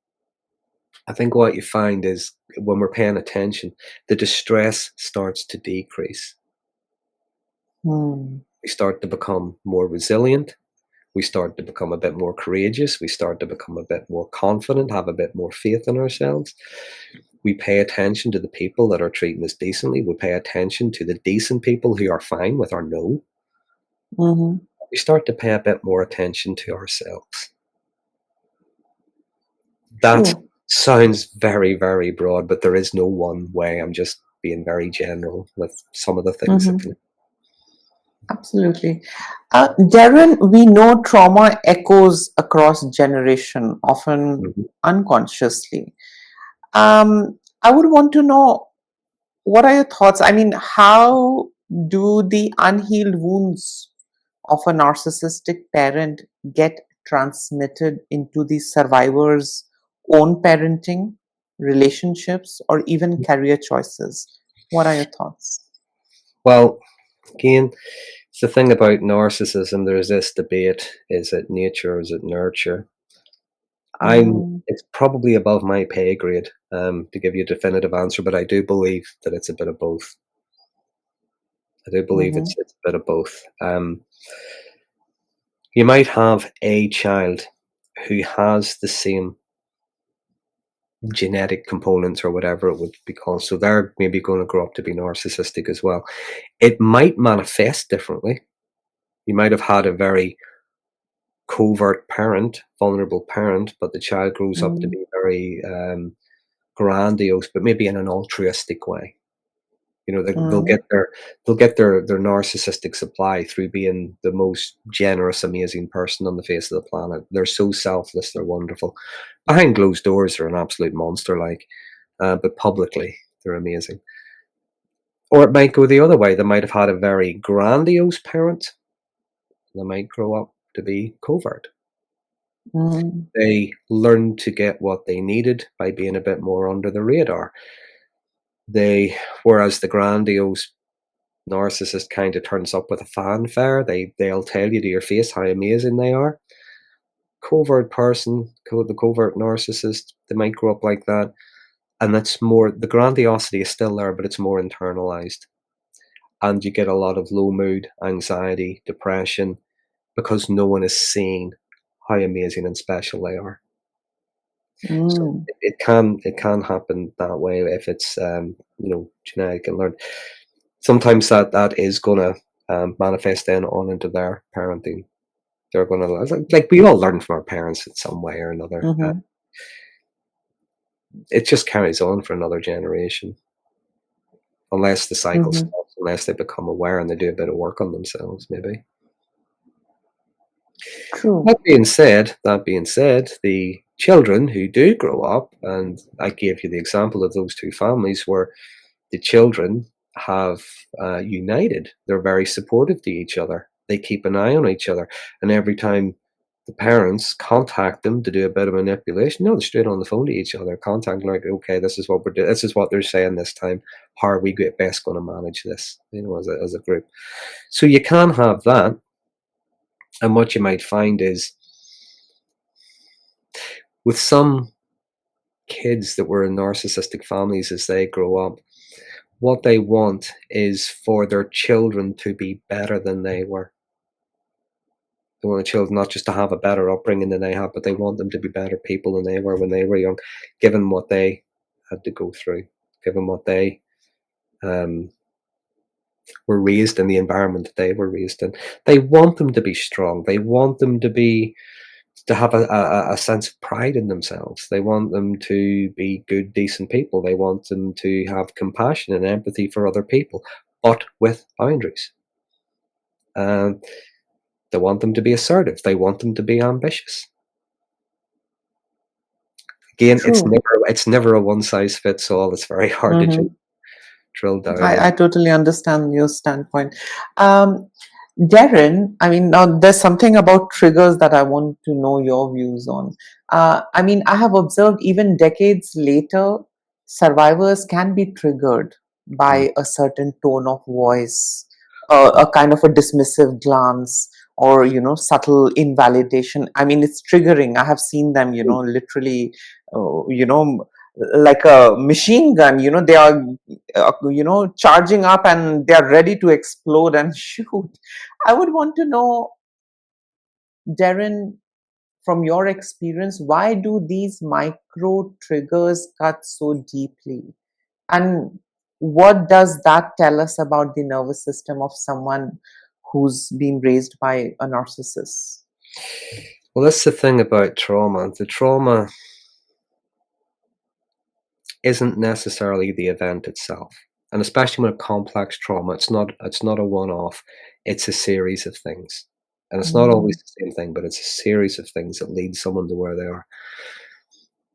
I think what you find is when we're paying attention, the distress starts to decrease. Mm. We start to become more resilient. We start to become a bit more courageous. We start to become a bit more confident, have a bit more faith in ourselves. We pay attention to the people that are treating us decently. We pay attention to the decent people who are fine with our no. Mhm. We start to pay a bit more attention to ourselves. That True. sounds very, very broad, but there is no one way. I'm just being very general with some of the things that Mhm. can. Absolutely. Darren, we know trauma echoes across generation, often Mhm. unconsciously. I would want to know, what are your thoughts? I mean, how do the unhealed wounds of a narcissistic parent get transmitted into the survivor's own parenting, relationships, or even career choices? What are your thoughts? Well, again, it's the thing about narcissism. There's this debate: is it nature, or is it nurture? Mm, It's probably above my pay grade to give you a definitive answer, but I do believe that it's a bit of both. I do believe mhm, it's a bit of both. You might have a child who has the same genetic components or whatever it would be called, so they're maybe going to grow up to be narcissistic as well. It might manifest differently. You might have had a very covert parent, vulnerable parent, but the child grows up to mm, be very grandiose, but maybe in an altruistic way. They'll mm, get their narcissistic supply through being the most generous, amazing person on the face of the planet. They're so selfless, they're wonderful. Behind closed doors, they're an absolute monster, but publicly, they're amazing. Or it might go the other way. They might have had a very grandiose parent. They might grow up to be covert. mm, They learned to get what they needed by being a bit more under the radar. Whereas the grandiose narcissist kind of turns up with a fanfare. They'll tell you to your face how amazing they are. The covert narcissist, they might grow up like that, and that's more, the grandiosity is still there, but it's more internalized, and you get a lot of low mood, anxiety, depression, because no one is seeing how amazing and special they are. So mm, it can happen that way if it's genetic and learned. Sometimes that is gonna manifest then on into their parenting. They're gonna, like we all learn from our parents in some way or another. mhm, It just carries on for another generation, unless the cycle mhm. stops, unless they become aware and they do a bit of work on themselves, maybe. True. That being said, the children who do grow up, and I gave you the example of those two families where the children have united. They're very supportive to each other. They keep an eye on each other, and every time the parents contact them to do a bit of manipulation, no, they're straight on the phone to each other, contact like, okay, this is what we're doing. This is what they're saying this time. How are we best going to manage this? As a group. So you can have that, and what you might find is With some kids that were in narcissistic families, as they grow up, what they want is for their children to be better than they were. They want the children not just to have a better upbringing than they have, but they want them to be better people than they were when they were young, given what they had to go through, given what they um, were raised in, the environment that they were raised in. They want them to be strong. They want them to have a sense of pride in themselves. They want them to be good, decent people. They want them to have compassion and empathy for other people, but with boundaries. And they want them to be assertive. They want them to be ambitious. Again, True. it's never a one size fits all. It's very hard to Mhm. drill down I in. totally understand your standpoint. Um, Darren, I mean, now there's something about triggers that I want to know your views on. I mean, I have observed even decades later, survivors can be triggered Mm. by a certain tone of voice, a kind of a dismissive glance, or subtle invalidation. I mean, it's triggering. I have seen them, literally, like a machine gun. They are charging up and they are ready to explode and shoot. I would want to know, Darren, from your experience, why do these micro triggers cut so deeply? And what does that tell us about the nervous system of someone who's been raised by a narcissist? Well, that's the thing about trauma. The trauma isn't necessarily the event itself. And especially when a complex trauma, it's not a one-off, it's a series of things. And it's not always Mm, the same thing, but it's a series of things that lead someone to where they are.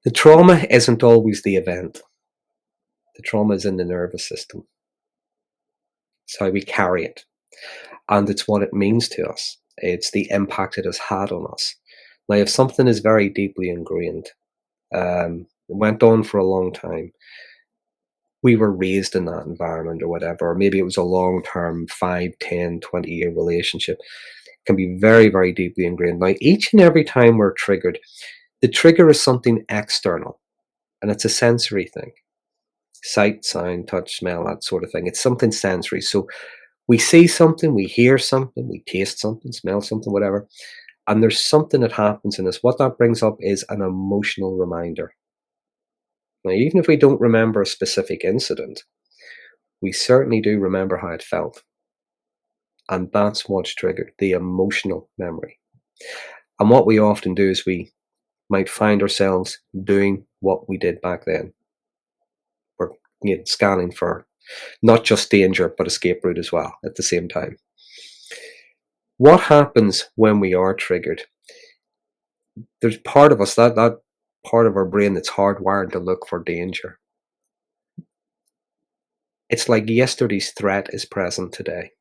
The trauma isn't always the event. The trauma is in the nervous system. It's how we carry it. And it's what it means to us. It's the impact it has had on us. Now, if something is very deeply ingrained, it went on for a long time, we were raised in that environment or whatever, or maybe it was a long term 5, 10, 20-year relationship, it can be very, very deeply ingrained. Now, each and every time we're triggered, the trigger is something external and it's a sensory thing: sight, sound, touch, smell, that sort of thing. It's something sensory. So we see something, we hear something, we taste something, smell something, whatever, and there's something that happens in us. What that brings up is an emotional reminder. Now, even if we don't remember a specific incident, we certainly do remember how it felt. And that's what's triggered the emotional memory. And what we often do is we might find ourselves doing what we did back then. We're scanning for not just danger, but escape route as well at the same time. What happens when we are triggered? There's part of us, that part of our brain that's hardwired to look for danger. It's like yesterday's threat is present today.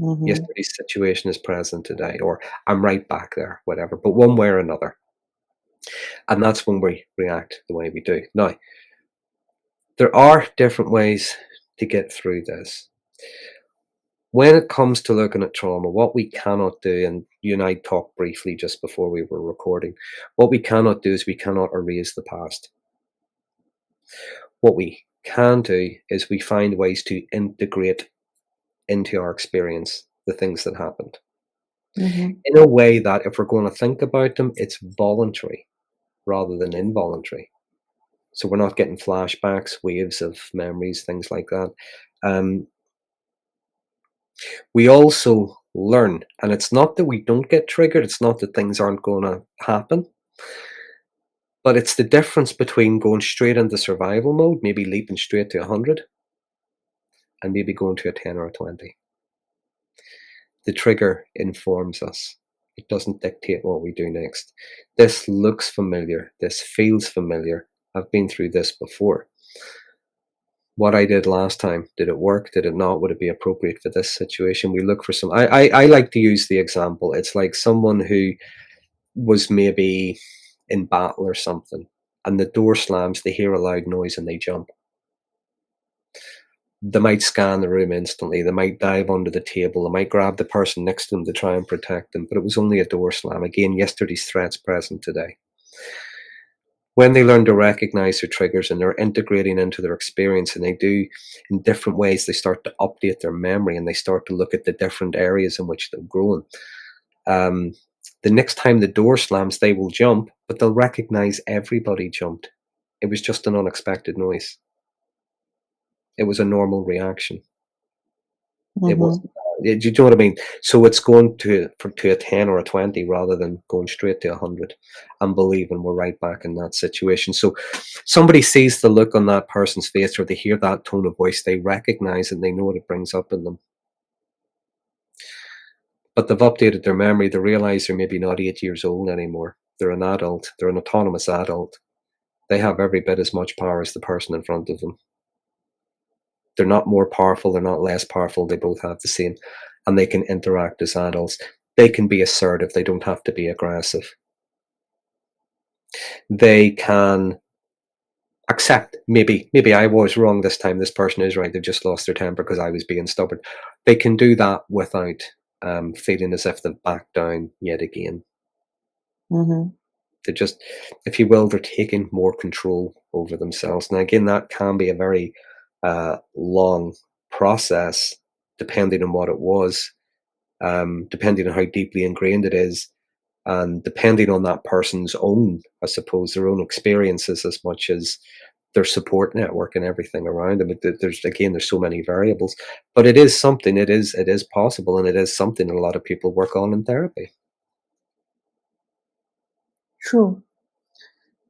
mhm. Yesterday's situation is present today, or I'm right back there, whatever, but one way or another. And that's when we react the way we do. Now, there are different ways to get through this. When it comes to looking at trauma, what we cannot do, and you and I talked briefly just before we were recording, what we cannot do is we cannot erase the past. What we can do is we find ways to integrate into our experience the things that happened Mhm. in a way that if we're going to think about them, it's voluntary rather than involuntary. So we're not getting flashbacks, waves of memories, things like that. Um, we also learn, and it's not that we don't get triggered, it's not that things aren't going to happen, but it's the difference between going straight into survival mode, maybe leaping straight to 100, and maybe going to a 10 or a 20. The trigger informs us. It doesn't dictate what we do next. This looks familiar. This feels familiar. I've been through this before. What I did last time, did it work? Did it not? Would it be appropriate for this situation? We look for some. I like to use the example. It's like someone who was maybe in battle or something, and the door slams, they hear a loud noise and they jump. They might scan the room instantly. They might dive under the table. They might grab the person next to them to try and protect them. But it was only a door slam. Again, yesterday's threats present today. When they learn to recognize their triggers and they're integrating into their experience, and they do in different ways, they start to update their memory and they start to look at the different areas in which they're growing. Um, the next time the door slams, they will jump, but they'll recognize everybody jumped. It was just an unexpected noise. It was a normal reaction. It Mm-hmm. wasn't. Do you know what I mean? So it's going to a 10 or a 20 rather than going straight to 100 and believing we're right back in that situation. So somebody sees the look on that person's face, or they hear that tone of voice, they recognize and they know what it brings up in them. But they've updated their memory. They realize they're maybe not 8 years old anymore. They're an adult. They're an autonomous adult. They have every bit as much power as the person in front of them. They're not more powerful, they're not less powerful, they both have the same, and they can interact as adults. They can be assertive, they don't have to be aggressive. They can accept, maybe I was wrong this time, this person is right, they've just lost their temper because I was being stubborn. They can do that without feeling as if they've backed down yet again. Mm-hmm. They're just, if you will, they're taking more control over themselves. Now, again, that can be a very long process, depending on what it was, depending on how deeply ingrained it is, and depending on that person's own, I suppose, their own experiences as much as their support network and everything around them. There's so many variables, but it is something. It is possible, and it is something that a lot of people work on in therapy. True.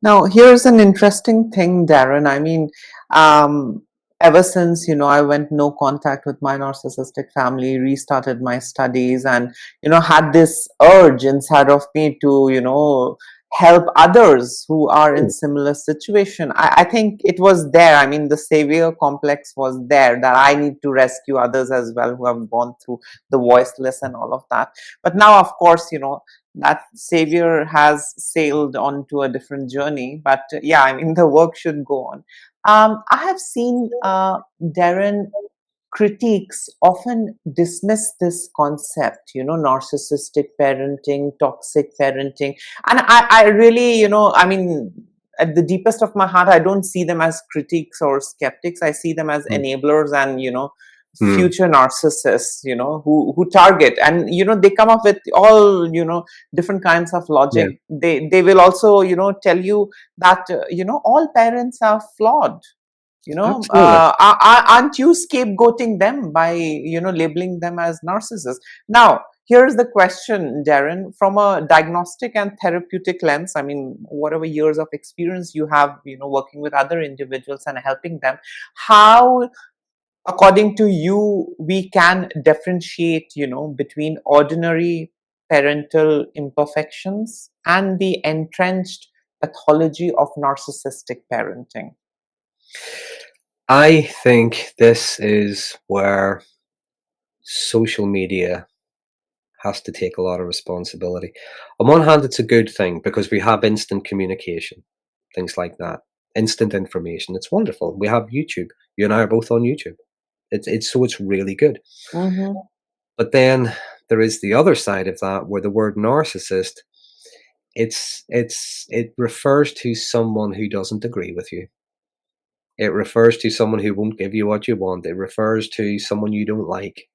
Now, here's an interesting thing, Darren. I mean, um, ever since, I went no contact with my narcissistic family, restarted my studies, and, had this urge inside of me to, help others who are in Mm, similar situation. I think it was there. I mean, the savior complex was there, that I need to rescue others as well who have gone through the voiceless and all of that. But now, of course, that savior has sailed on to a different journey. But yeah, I mean, the work should go on. I have seen, Darren, critiques often dismiss this concept, narcissistic parenting, toxic parenting. And I really, I mean, at the deepest of my heart, I don't see them as critiques or skeptics. I see them as mm, enablers and, mm, future narcissists, who target, and, they come up with all, different kinds of yeah, logic. They will also, tell you that, all parents are flawed. absolutely. Aren't you scapegoating them by, labeling them as narcissists? Now, here's the question, Darren, from a diagnostic and therapeutic lens. I mean, whatever years of experience you have, working with other individuals and helping them, how, according to you, we can differentiate, between ordinary parental imperfections and the entrenched pathology of narcissistic parenting? I think this is where social media has to take a lot of responsibility. On one hand, it's a good thing because we have instant communication, things like that, instant information. It's wonderful. We have YouTube. You and I are both on YouTube. It's really good. Mm-hmm. But then there is the other side of that where the word narcissist, it refers to someone who doesn't agree with you. It refers to someone who won't give you what you want. It refers to someone you don't like.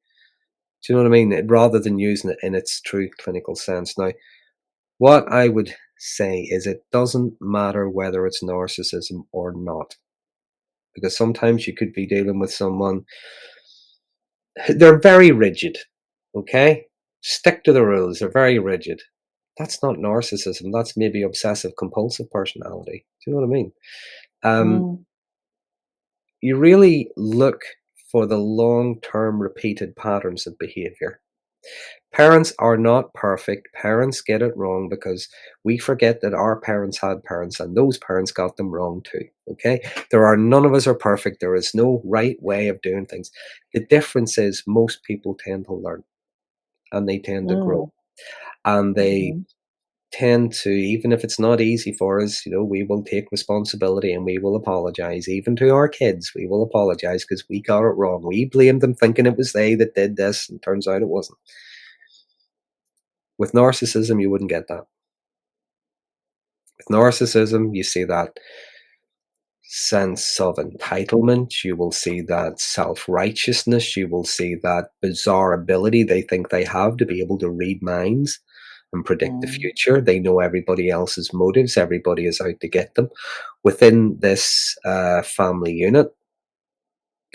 Do you know what I mean? Rather than using it in its true clinical sense. Now, what I would say is it doesn't matter whether it's narcissism or not, because sometimes you could be dealing with someone, they're very rigid, okay? Stick to the rules, they're very rigid. That's not narcissism, that's maybe obsessive compulsive personality. Do you know what I mean? Um, Mm, you really look for the long term repeated patterns of behavior. Parents are not perfect. Parents get it wrong because we forget that our parents had parents and those parents got them wrong too. Okay? None of us are perfect. There is no right way of doing things. The difference is most people tend to learn and they tend to grow. mm, And they mhm. tend to, even if it's not easy for us, we will take responsibility and we will apologize. Even to our kids, we will apologize because we got it wrong. We blamed them thinking it was they that did this, and turns out it wasn't. With narcissism, you wouldn't get that. With narcissism, you see that sense of entitlement, you will see that self-righteousness, you will see that bizarre ability they think they have to be able to read minds and predict the Mm. future. They know everybody else's motives, everybody is out to get them. Within this family unit,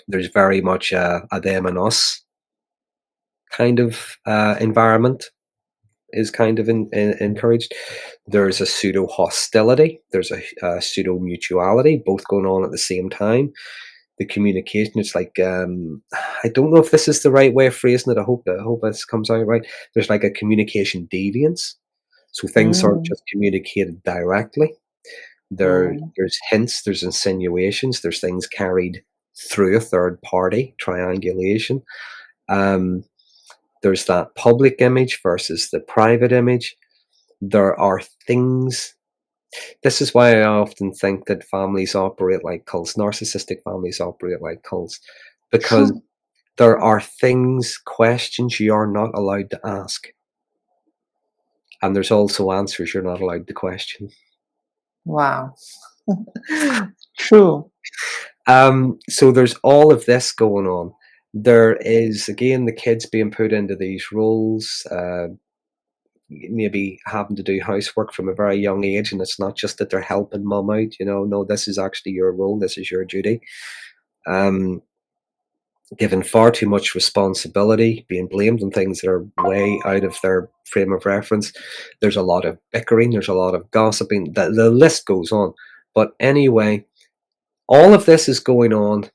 there's very much a them and us kind of environment is kind of encouraged. There's a pseudo hostility, there's a pseudo mutuality, both going on at the same time. The communication, it's like I don't know if this is the right way of phrasing it. I hope this comes out right. There's like a communication deviance, so things aren't Mm. just communicated directly. Mm. There's hints, there's insinuations, there's things carried through a third party triangulation. Um, there's that public image versus the private image. There are things. This is why I often think that families operate like cults. Narcissistic families operate like cults because True. there are things, questions you are not allowed to ask. And there's also answers you're not allowed to question. Wow. True. So there's all of this going on. There is, again, the kids being put into these roles, maybe having to do housework from a very young age. And it's not just that they're helping mum out, no, this is actually your role, this is your duty. Um, Given far too much responsibility, being blamed on things that are way out of their frame of reference. There's a lot of bickering, there's a lot of gossiping, the list goes on. But anyway, all of this is going on,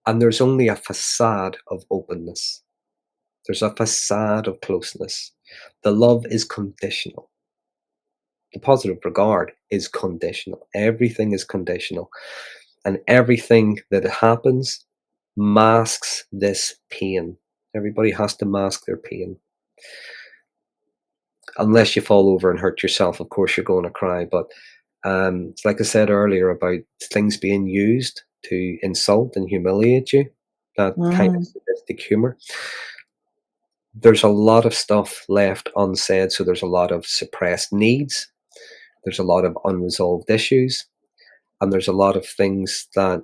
and there's only a facade of openness. There's a facade of closeness. The love is conditional. The positive regard is conditional. Everything is conditional. And everything that happens masks this pain. Everybody has to mask their pain. Unless you fall over and hurt yourself, of course, you're going to cry. But it's like I said earlier about things being used to insult and humiliate you, that kind of Mm. sadistic humor. There's a lot of stuff left unsaid. So there's a lot of suppressed needs. There's a lot of unresolved issues. And there's a lot of things that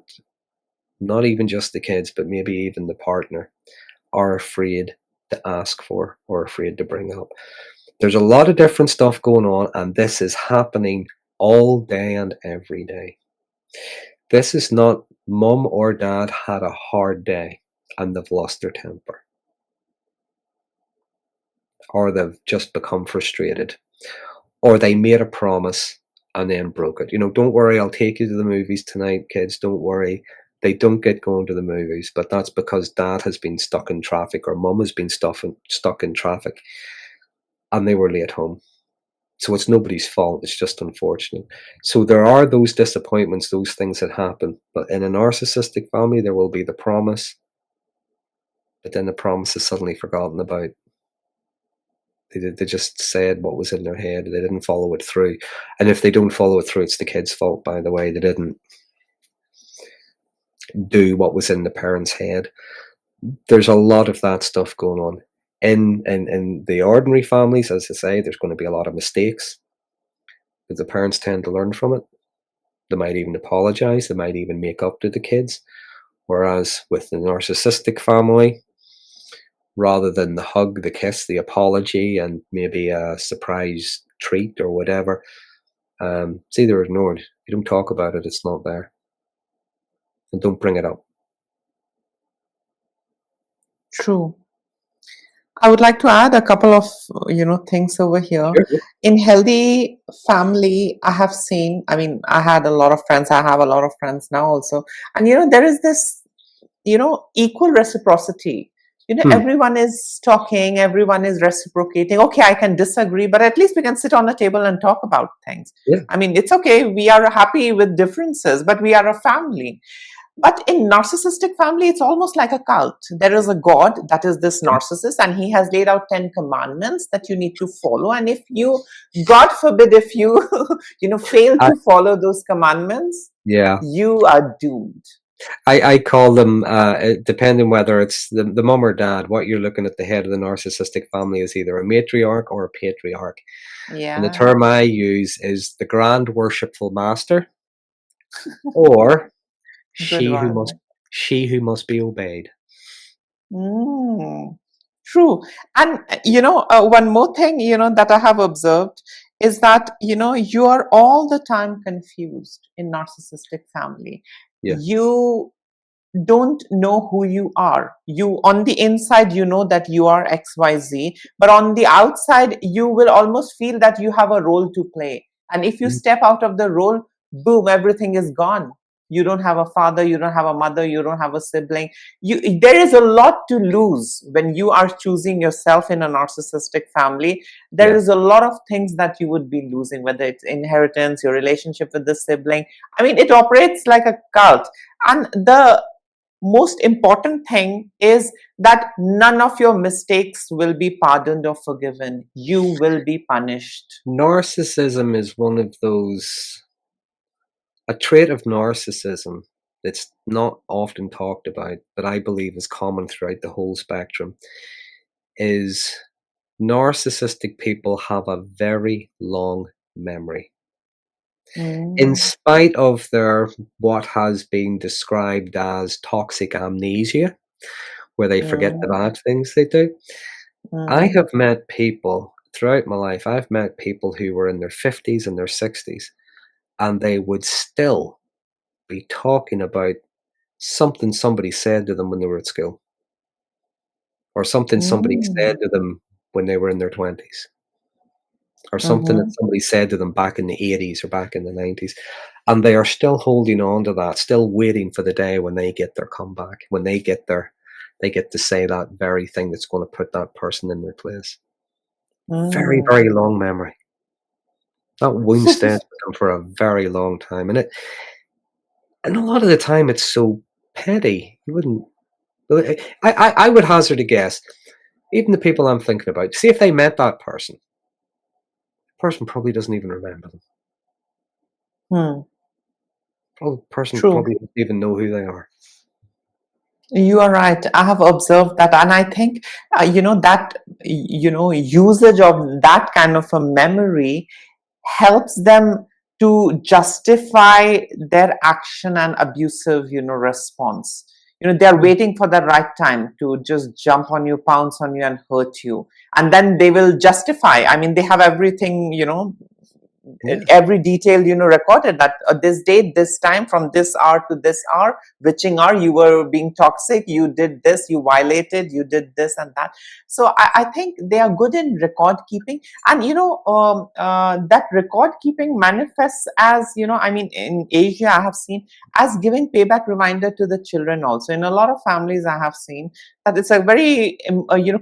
not even just the kids, but maybe even the partner are afraid to ask for or afraid to bring up. There's a lot of different stuff going on, and this is happening all day and every day. This is not mum or dad had a hard day and they've lost their temper, or they've just become frustrated, or they made a promise and then broke it. Don't worry, I'll take you to the movies tonight, kids. Don't worry. They don't get going to the movies, but that's because dad has been stuck in traffic or mum has been stuck in traffic and they were late home. So it's nobody's fault. It's just unfortunate. So there are those disappointments, those things that happen. But in a narcissistic family, there will be the promise, but then the promise is suddenly forgotten about. They just said what was in their head. They didn't follow it through. And if they don't follow it through, it's the kid's fault, by the way. They didn't do what was in the parent's head. There's a lot of that stuff going on. In the ordinary families, as I say, there's going to be a lot of mistakes, but the parents tend to learn from it. They might even apologize. They might even make up to the kids. Whereas with the narcissistic family, rather than the hug, the kiss, the apology, and maybe a surprise treat or whatever, it's either ignored. If you don't talk about it, it's not there. And don't bring it up. True. I would like to add a couple of things over here. Sure. In healthy family, I have seen. I mean, I had a lot of friends. I have a lot of friends now also, and there is this equal reciprocity. Hmm. Everyone is talking, everyone is reciprocating. Okay, I can disagree, but at least we can sit on a table and talk about things. Yeah. I mean, it's okay. We are happy with differences, but we are a family. But in narcissistic family, it's almost like a cult. There is a god that is this narcissist, and he has laid out 10 commandments that you need to follow. And if you, God forbid, if you, fail I, to follow those commandments, yeah. you are doomed. I call them, depending whether it's the mum or dad, what you're looking at the head of the narcissistic family is either a matriarch or a patriarch. And the Yeah, term I use is the grand worshipful master, or good she who must one. she who must be obeyed. Mm, true. And one more thing, that I have observed is that, you are all the time confused in narcissistic family. Yeah. You don't know who you are. You on the inside, you know that you are XYZ, but on the outside, you will almost feel that you have a role to play. And if you Mm, step out of the role, boom, everything is gone. You don't have a father, you don't have a mother, you don't have a sibling. There is a lot to lose when you are choosing yourself in a narcissistic family. There yeah. is a lot of things that you would be losing, whether it's inheritance, your relationship with the sibling. I mean, it operates like a cult. And the most important thing is that none of your mistakes will be pardoned or forgiven. You will be punished. Narcissism is one of those a trait of narcissism that's not often talked about, but I believe is common throughout the whole spectrum, is narcissistic people have a very long memory. In Mm, spite of their what has been described as toxic amnesia, where they forget the mm, bad things they do, I mm, have met people throughout my life, I've met people who were in their 50s and their 60s, and they would still be talking about something somebody said to them when they were at school, or something somebody said mm, to them when they were in their 20s, or something that mhm, somebody said to them back in the 80s or back in the 90s. And they are still holding on to that, still waiting for the day when they get their comeback, when they get to say that very thing that's going to put that person in their place. Very, very mm. long memory. That wound stays with them for a very long time. And a lot of the time it's so petty. You wouldn't well, I would hazard a guess. Even the people I'm thinking about, see if they met that person. The person probably doesn't even remember them. Hmm. Probably person True. probably doesn't even know who they are. You are right. I have observed that, and I think that usage of that kind of a memory helps them to justify their action and abusive response. They're Yeah, waiting for the right time to just jump on you, pounce on you, and hurt you, and then they will justify. I mean, they have everything, yeah. every detail recorded, that this date, this time, from this hour to this hour, witching hour, you were being toxic, you did this, you violated, you did this and that. So I think they are good in record keeping. And that record keeping manifests as, I mean, in Asia I have seen, as giving payback reminder to the children also. In a lot of families I have seen that it's a very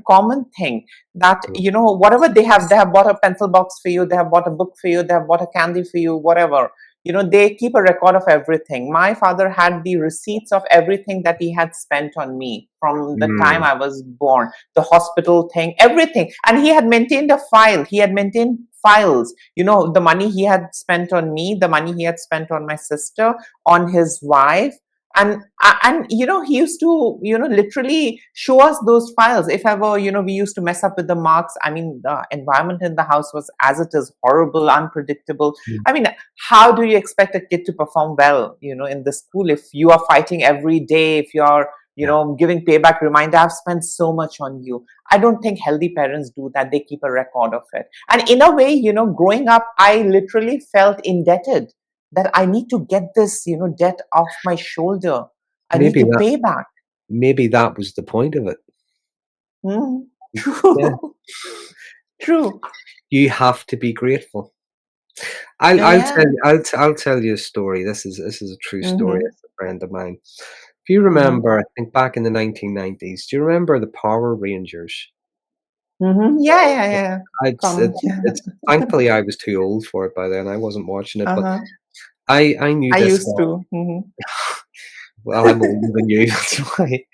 common thing, that Mm, whatever they have bought a pencil box for you, they have bought a book for you, they have bought a candy for you, whatever. They keep a record of everything. My father had the receipts of everything that he had spent on me from the time mm, I was born, the hospital thing, everything. And he had maintained a file, he had maintained files, the money he had spent on me, the money he had spent on my sister, on his wife. And he used to literally show us those files if ever we used to mess up with the marks. I mean, the environment in the house was, as it is, horrible, unpredictable. mm. I mean, how do you expect a kid to perform well in the school if you are fighting every day, if you are Yeah. giving payback reminder, I've spent so much on you. I don't think healthy parents do that. They keep a record of it. And in a way, growing up, I literally felt indebted, that I need to get this, debt off my shoulder. I need Maybe to that pay back. maybe that was the point of it. Mm, Yeah. true. True. You have to be grateful. Yeah. I'll tell you a story. This is a true story. Mm-hmm. It's a friend of mine. If you Mm-hmm. remember, I think back in the 1990s, do you remember the Power Rangers? Mm-hmm. Yeah, yeah, yeah. Common. It's thankfully I was too old for it by then. I wasn't watching it, but Uh-huh. I knew I this used guy. to. Mm-hmm. Well, I'm older than you, that's why.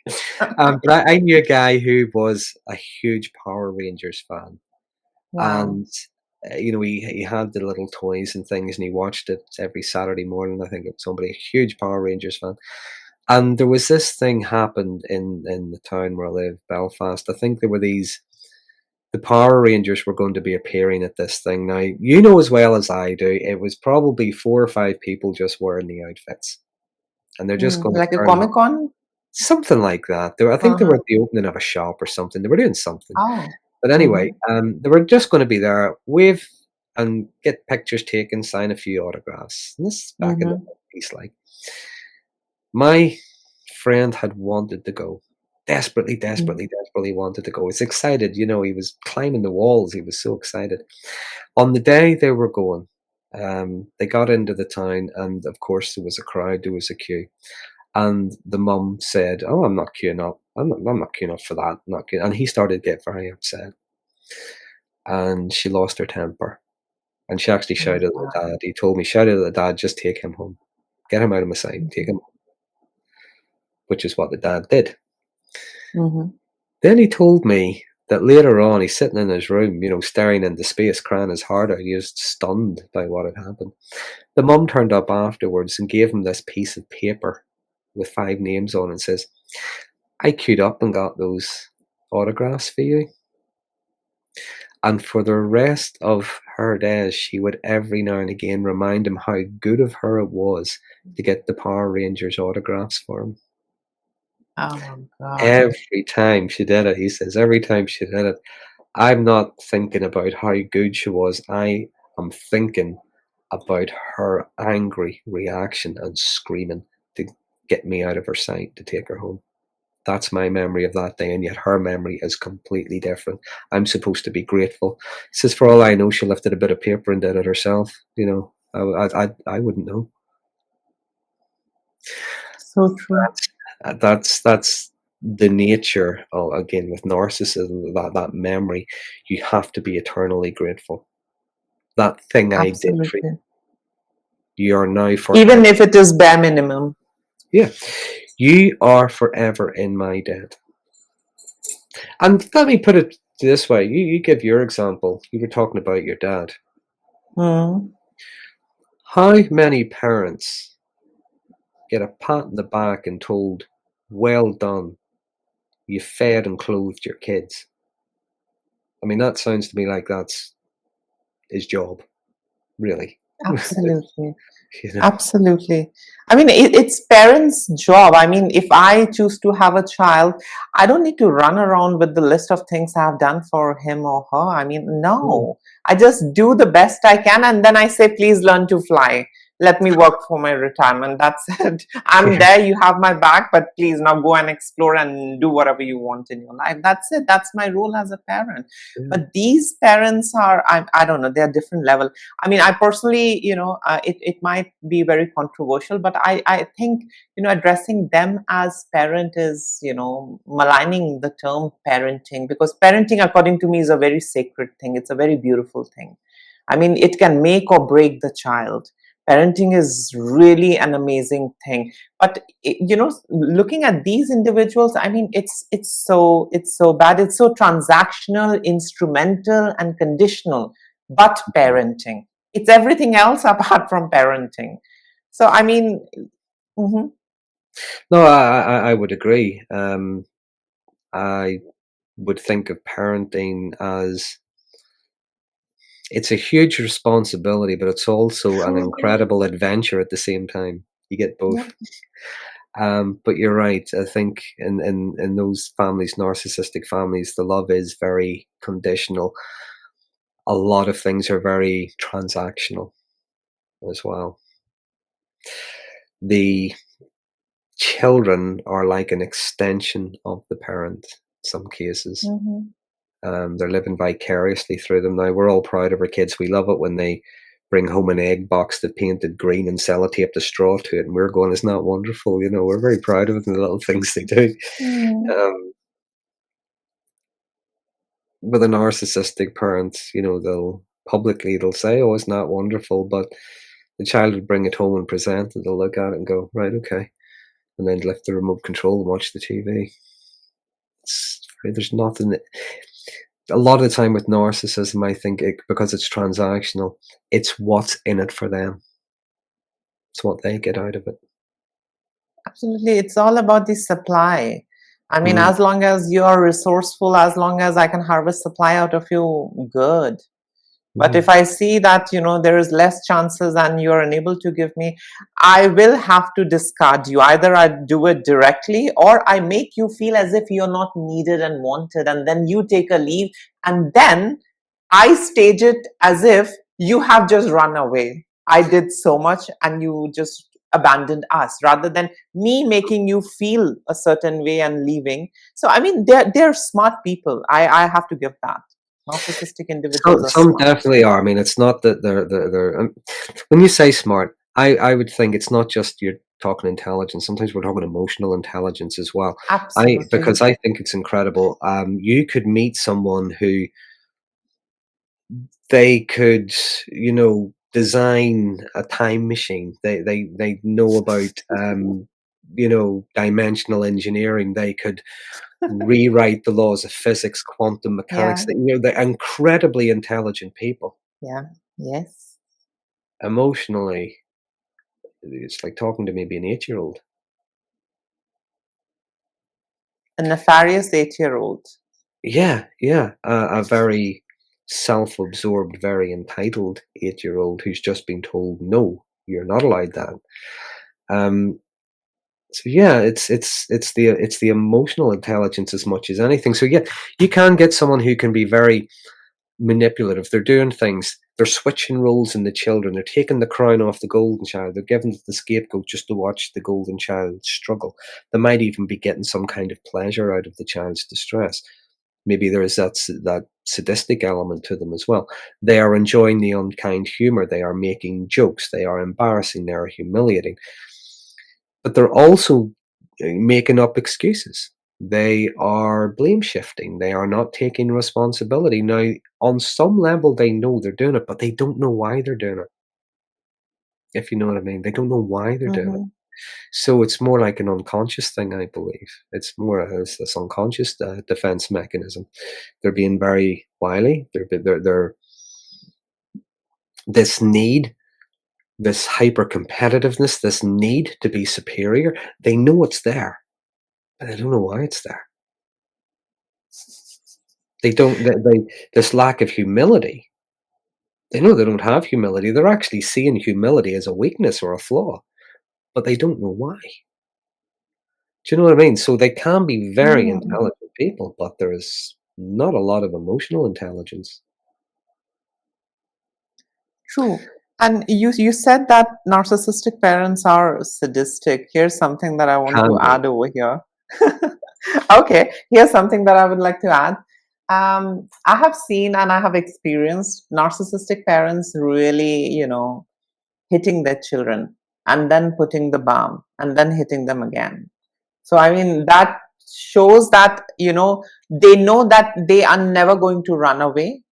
But I knew a guy who was a huge Power Rangers fan, Wow. and he had the little toys and things, and he watched it every Saturday morning. I think it's somebody a huge Power Rangers fan, And there was this thing happened in the town where I live, Belfast. I think there were the Power Rangers were going to be appearing at this thing. Now, you know as well as I do, it was probably 4 or 5 people just wearing the outfits, and they're just gonna Like a turn up. Comic Con? Something like that. I think they were Uh-huh. at the opening of a shop or something. They were doing something. Oh. But anyway, Mhm. they were just gonna be there, wave and get pictures taken, sign a few autographs. And this is back in the Mhm. 90s, like. My friend had wanted to go. Desperately, Mhm. desperately, desperately wanted to go. He was excited, he was climbing the walls, he was so excited. On the day they were going, they got into the town, and of course there was a crowd, there was a queue. And the mum said, "Oh, I'm not queuing up. I'm not queuing up for that. I'm not queuing." And he started to get very upset, and she lost her temper. And she actually Oh, shouted at the wow. dad. He told me, shouted at the dad, "Just take him home. Get him out of my sight. Take Mhm. him," which is what the dad did. Mhm. Then he told me that later on he's sitting in his room, staring into space, crying his heart out. He was stunned by what had happened. The mum turned up afterwards and gave him this piece of paper with 5 names on it and says, "I queued up and got those autographs for you." And for the rest of her days, she would every now and again remind him how good of her it was to get the Power Rangers autographs for him. Oh god. Every time she did it, he says, every time she did it, I'm not thinking about how good she was. I am thinking about her angry reaction and screaming to get me out of her sight to take her home. That's my memory of that day, and yet her memory is completely different. I'm supposed to be grateful. He says, for all I know, she lifted a bit of paper and did it herself. I wouldn't know. So true. That's the nature of, again, with narcissism, that memory. You have to be eternally grateful. That thing I did for Absolutely. you, you are now Even forever. if it is bare minimum. Yeah, you are forever in my debt. And let me put it this way: you give your example. You were talking about your dad. Mm. How many parents get a pat on the back and told, "Well done, you fed and clothed your kids"? I mean, that sounds to me like that's his job, really. Absolutely. you know, Absolutely. I mean, it's parents' job. I mean, if I choose to have a child, I don't need to run around with the list of things I've done for him or her. I mean, Mm, no. I just do the best I can, and then I say, please learn to fly. Let me work for my retirement. That's it. I'm yeah, there. You have my back, but please now go and explore and do whatever you want in your life. That's it. That's my role as a parent. yeah. But these parents are, I don't know, they're different level. I mean, I personally, it might be very controversial, but I think, addressing them as parent is, maligning the term parenting, because parenting, according to me, is a very sacred thing. It's a very beautiful thing. I mean, it can make or break the child. Parenting is really an amazing thing. But looking at these individuals, I mean, it's so bad. It's so transactional, instrumental, and conditional. But parenting, it's everything else apart from parenting. So I mean, mhm, No, I would agree. I would think of parenting as it's a huge responsibility, but it's also an true. incredible adventure at the same time. You get both. Yep. But you're right. I think in those families, narcissistic families, the love is very conditional. A lot of things are very transactional as well. The children are like an extension of the parent in some cases. Mhm. They're living vicariously through them. Now, we're all proud of our kids. We love it when they bring home an egg box that painted green and sellotape the straw to it, and we're going, "Isn't that wonderful?" We're very proud of it and the little things they do. Mm. Um, with a narcissistic parent, they'll say, "Oh, isn't that wonderful?" But the child would bring it home and present it. They'll look at it and go, "Right, okay," and then lift the remote control and watch the TV. There's nothing. A lot of the time with narcissism, I think because it's transactional, it's what's in it for them. It's what they get out of it. Absolutely. It's all about the supply. I mean, Mm, as long as you're resourceful, as long as I can harvest supply out of you, good. But mhm. if I see that, there is less chances and you're unable to give me, I will have to discard you. Either I do it directly or I make you feel as if you're not needed and wanted, and then you take a leave, and then I stage it as if you have just run away. I did so much and you just abandoned us, rather than me making you feel a certain way and leaving. So I mean, they're smart people. I have to give that. Narcissistic individuals are Some smart. definitely are. I mean, it's not that they're when you say smart, I would think it's not just you're talking intelligence. Sometimes we're talking emotional intelligence as well. I Absolutely. because I think it's incredible. You could meet someone who they could, design a time machine. They know about, dimensional engineering. They could rewrite the laws of physics, quantum mechanics. Yeah. They're incredibly intelligent people. Yeah. Yes. Emotionally, it's like talking to maybe an 8-year-old. A nefarious 8-year-old. Yeah, yeah, a very self-absorbed, very entitled 8-year-old who's just been told, "No, you're not allowed that." Um, so yeah, it's the emotional intelligence as much as anything. So yeah, you can get someone who can be very manipulative. They're doing things. They're switching roles in the children. They're taking the crown off the golden child. They're giving it the scapegoat just to watch the golden child struggle. They might even be getting some kind of pleasure out of the child's distress. Maybe there is that sadistic element to them as well. They are enjoying the unkind humor. They are making jokes. They are embarrassing. They are humiliating. But they're also making up excuses. They are blame shifting. They are not taking responsibility. Now, on some level, they know they're doing it, but they don't know why they're doing it. If you know what I mean, they don't know why they're doing it. Hmm. So it's more like an unconscious thing, I believe. It's more as this unconscious defense mechanism. They're being very wily. They're this need, this hyper competitiveness, this need to be superior. They know it's there, but they don't know why it's there. They don't they this lack of humility, they know they don't have humility, they're actually seeing humility as a weakness or a flaw, but they don't know why. Do you know what I mean? So they can be very Hmm. intelligent people, but there's not a lot of emotional intelligence. True. And you said that narcissistic parents are sadistic. Here's something that I want to Can be. add over here. Okay, here's something that I would like to add. I have seen and I have experienced narcissistic parents really, hitting their children and then putting the balm and then hitting them again. So, I mean, that shows that, they know that they are never going to run away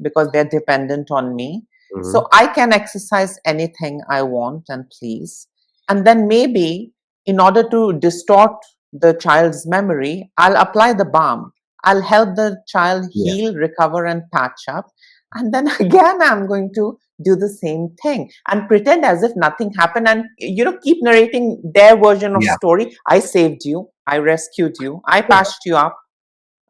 because they're dependent on me. Mhm. So I can exercise anything I want and please. And then maybe in order to distort the child's memory, I'll apply the balm. I'll help the child Yeah, heal, recover, and patch up. And then again, I'm going to do the same thing and pretend as if nothing happened, and keep narrating their version of yeah. story. I saved you, I rescued you, I patched you up,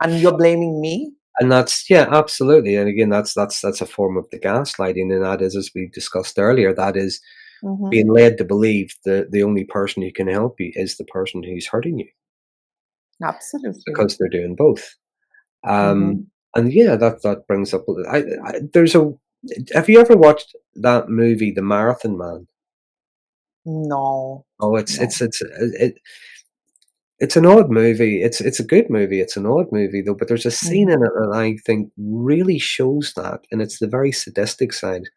and you're blaming me. And that's yeah, absolutely, and again, that's a form of the gaslighting, and that is, as we discussed earlier, that is Hmm. being led to believe that the only person who can help you is the person who's hurting you, Absolutely. because they're doing both. Um, Hmm. and yeah, that brings up. There's a. Have you ever watched that movie, The Marathon Man? No, Oh, it's no. it's it's it's an odd movie. It's a good movie. It's an odd movie though. But there's a scene in Mhm, it that I think really shows that, and it's the very sadistic side.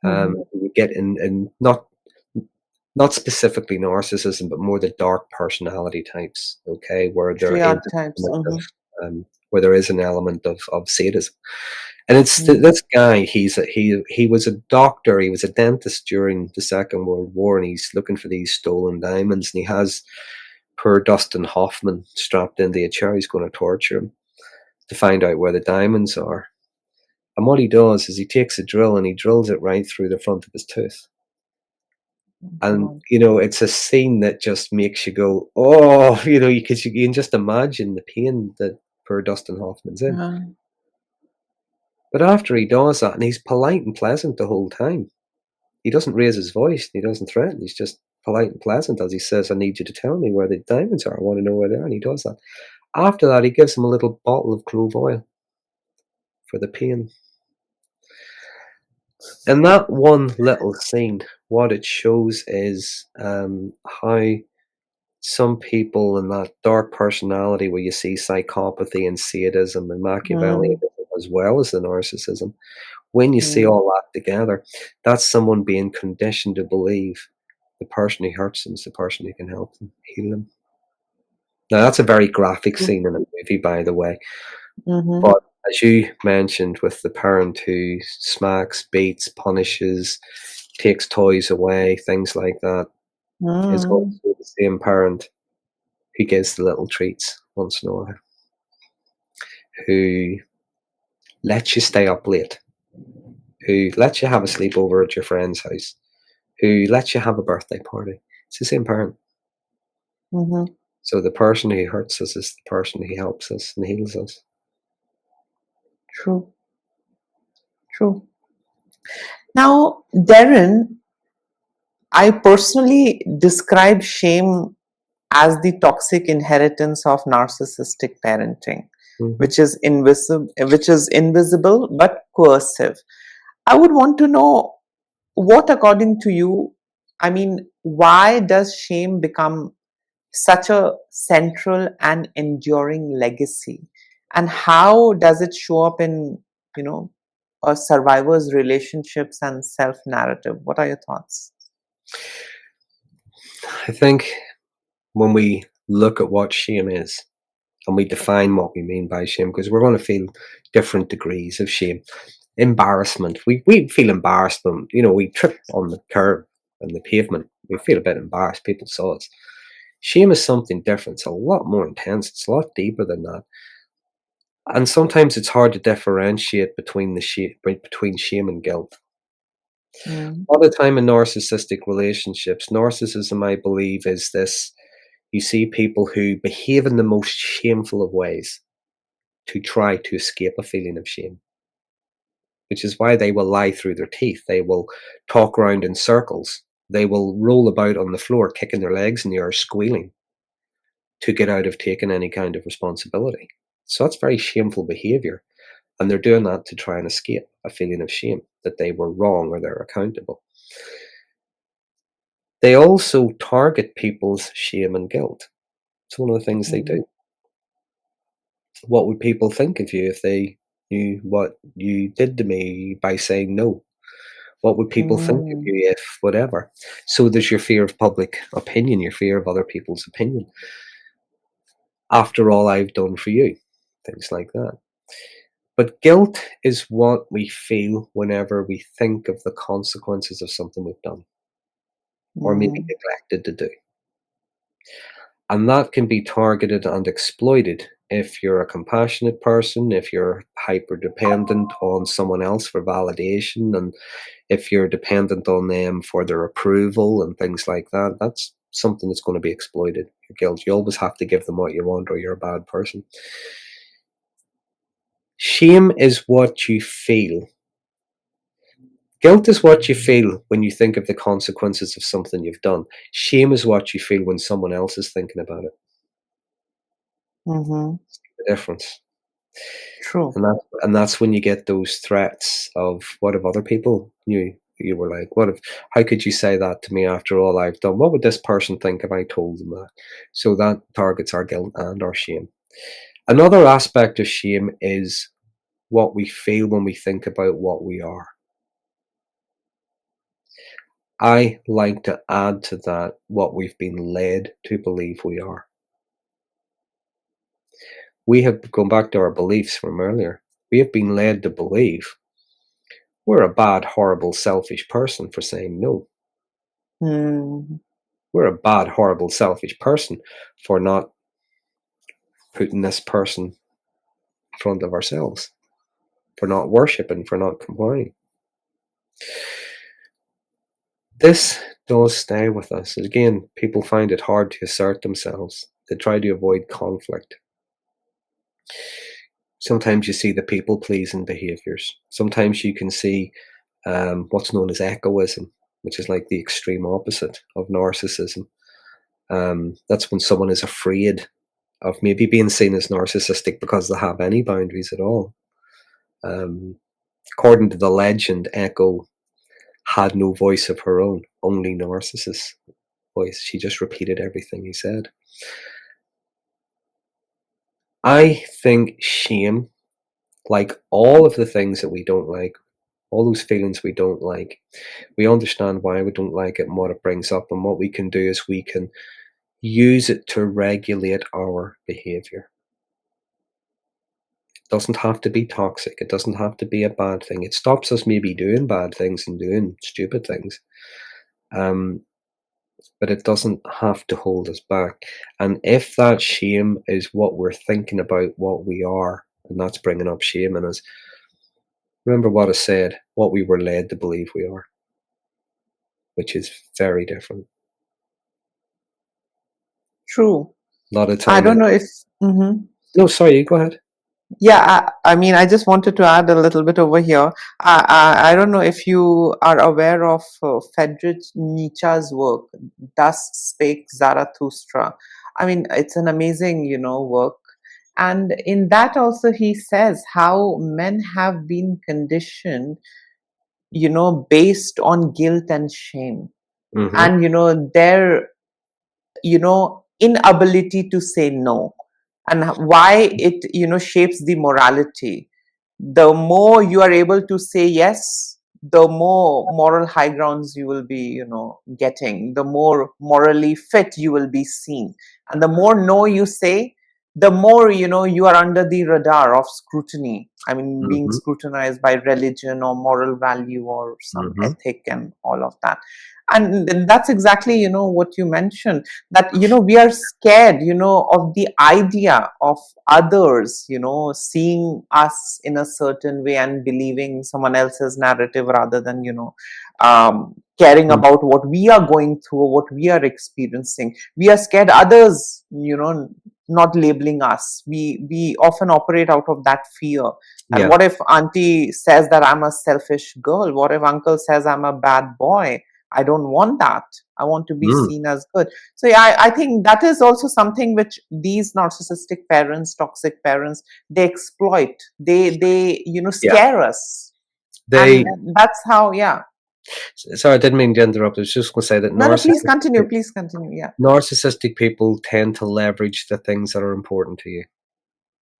mhm. You get in not specifically narcissism, but more the dark personality types. Okay, where there is Triad an types. element of Mhm, where there is an element of sadism. And it's mhm. this guy. He was a doctor. He was a dentist during the Second World War, and he's looking for these stolen diamonds. And he has poor Dustin Hoffman strapped into a chair. He's going to torture him to find out where the diamonds are. And what he does is he takes a drill and he drills it right through the front of his tooth. And, God. it's a scene that just makes you go, oh, because you can just imagine the pain that poor Dustin Hoffman's in. Yeah. But after he does that, and he's polite and pleasant the whole time, he doesn't raise his voice, and he doesn't threaten. He's just polite and pleasant as he says, I need you to tell me where the diamonds are. I want to know where they are. And he does that. After that, he gives him a little bottle of clove oil for the pain. And that one little scene, what it shows is how some people in that dark personality where you see psychopathy and sadism and Machiavellianism Mm, as well as the narcissism, when you see mm, all that together, that's someone being conditioned to believe the person who hurts them is the person who can help them, heal them. Now, that's a very graphic true. scene in a movie, by the way. Mm-hmm. But as you mentioned, with the parent who smacks, beats, punishes, takes toys away, things like that, is also Mm, the same parent who gives the little treats once in a while, who lets you stay up late, who lets you have a sleepover at your friend's house, who lets you have a birthday party. It's the same parent. mm-hmm. So the person who hurts us is the person who helps us and heals us. True. True. Now, Darren, I personally describe shame as the toxic inheritance of narcissistic parenting, Hmm. which is invisible but coercive. I would want to know what, according to you, I mean, why does shame become such a central and enduring legacy? And how does it show up in, you know, a survivor's relationships and self narrative? What are your thoughts? I think when we look at what shame is and we define what we mean by shame, because we're going to feel different degrees of shame. Embarrassment. We feel embarrassed when, we trip on the curb and the pavement. We feel a bit embarrassed. People saw us. Shame is something different. It's a lot more intense. It's a lot deeper than that. And sometimes it's hard to differentiate between shame and guilt. Mm, A lot of time in narcissistic relationships, narcissism, I believe, is this: you see people who behave in the most shameful of ways to try to escape a feeling of shame, which is why they will lie through their teeth. They will talk around in circles. They will roll about on the floor, kicking their legs in the air, squealing to get out of taking any kind of responsibility. So that's very shameful behavior. And they're doing that to try and escape a feeling of shame that they were wrong or they're accountable. They also target people's shame and guilt. It's one of the things they mm, do. What would people think of you if they knew what you did to me by saying no? What would people think of mm, you if whatever? So there's your fear of public opinion, your fear of other people's opinion. After all I've done for you, things like that. But guilt is what we feel whenever we think of the consequences of something we've done or maybe mm, neglected to do. And that can be targeted and exploited if you're a compassionate person, if you're hyper dependent on someone else for validation, and if you're dependent on them for their approval and things like that. That's something that's going to be exploited. Your guilt. You always have to give them what you want or you're a bad person. Shame is what you feel. Guilt is what you feel when you think of the consequences of something you've done. Shame is what you feel when someone else is thinking about it. mm-hmm. The difference. True. And that's when you get those threats of, what if other people knew you were like, what if, how could you say that to me after all I've done? What would this person think if I told them that? So that targets our guilt and our shame. Another aspect of shame is what we feel when we think about what we are. I like to add to that what we've been led to believe we are. We have gone back to our beliefs from earlier. We have been led to believe we're a bad, horrible, selfish person for saying no. Mm, We're a bad, horrible, selfish person for not putting this person in front of ourselves, for not worshipping, for not complying. This does stay with us. Again, people find it hard to assert themselves. They try to avoid conflict. Sometimes you see the people pleasing behaviors. Sometimes you can see what's known as egoism, which is like the extreme opposite of narcissism. That's when someone is afraid of maybe being seen as narcissistic because they have any boundaries at all. Um, According to the legend, Echo had no voice of her own, only Narcissus' voice. She just repeated everything he said. I think shame, like all of the things that we don't like, all those feelings we don't like, we understand why we don't like it and what it brings up. And what we can do is we can use it to regulate our behavior. It doesn't have to be toxic. It doesn't have to be a bad thing. It stops us maybe doing bad things and doing stupid things. But it doesn't have to hold us back. And if that shame is what we're thinking about what we are, and that's bringing up shame in us, remember what I said, what we were led to believe we are, which is very different. True. A lot of I time, don't know if. Mhm. no, sorry, go ahead. Yeah, I mean, I just wanted to add a little bit over here. I don't know if you are aware of Friedrich Nietzsche's work, "Thus Spake Zarathustra." I mean, it's an amazing, work. And in that also he says how men have been conditioned, based on guilt and shame. Hmm. And, their inability to say no, and why it shapes the morality. The more you are able to say yes, the more moral high grounds you will be getting, the more morally fit you will be seen. And the more no you say, the more you are under the radar of scrutiny. I mean, being Hmm. scrutinized by religion or moral value or some Hmm. ethic and all of that. And that's exactly what you mentioned, that we are scared of the idea of others seeing us in a certain way and believing someone else's narrative rather than caring about what we are going through or what we are experiencing. We are scared others not labeling us. We often operate out of that fear, that Yeah. what if auntie says that I'm a selfish girl, what if uncle says I'm a bad boy. I don't want that. I want to be Mm. seen as good. So yeah, I think that is also something which these narcissistic parents, toxic parents, they exploit. They Yeah. scare us, They. and that's how. Yeah. Sorry, I didn't mean to interrupt. I was just going to say that No, no. Please continue. Please continue. Yeah. narcissistic people tend to leverage the things that are important to you.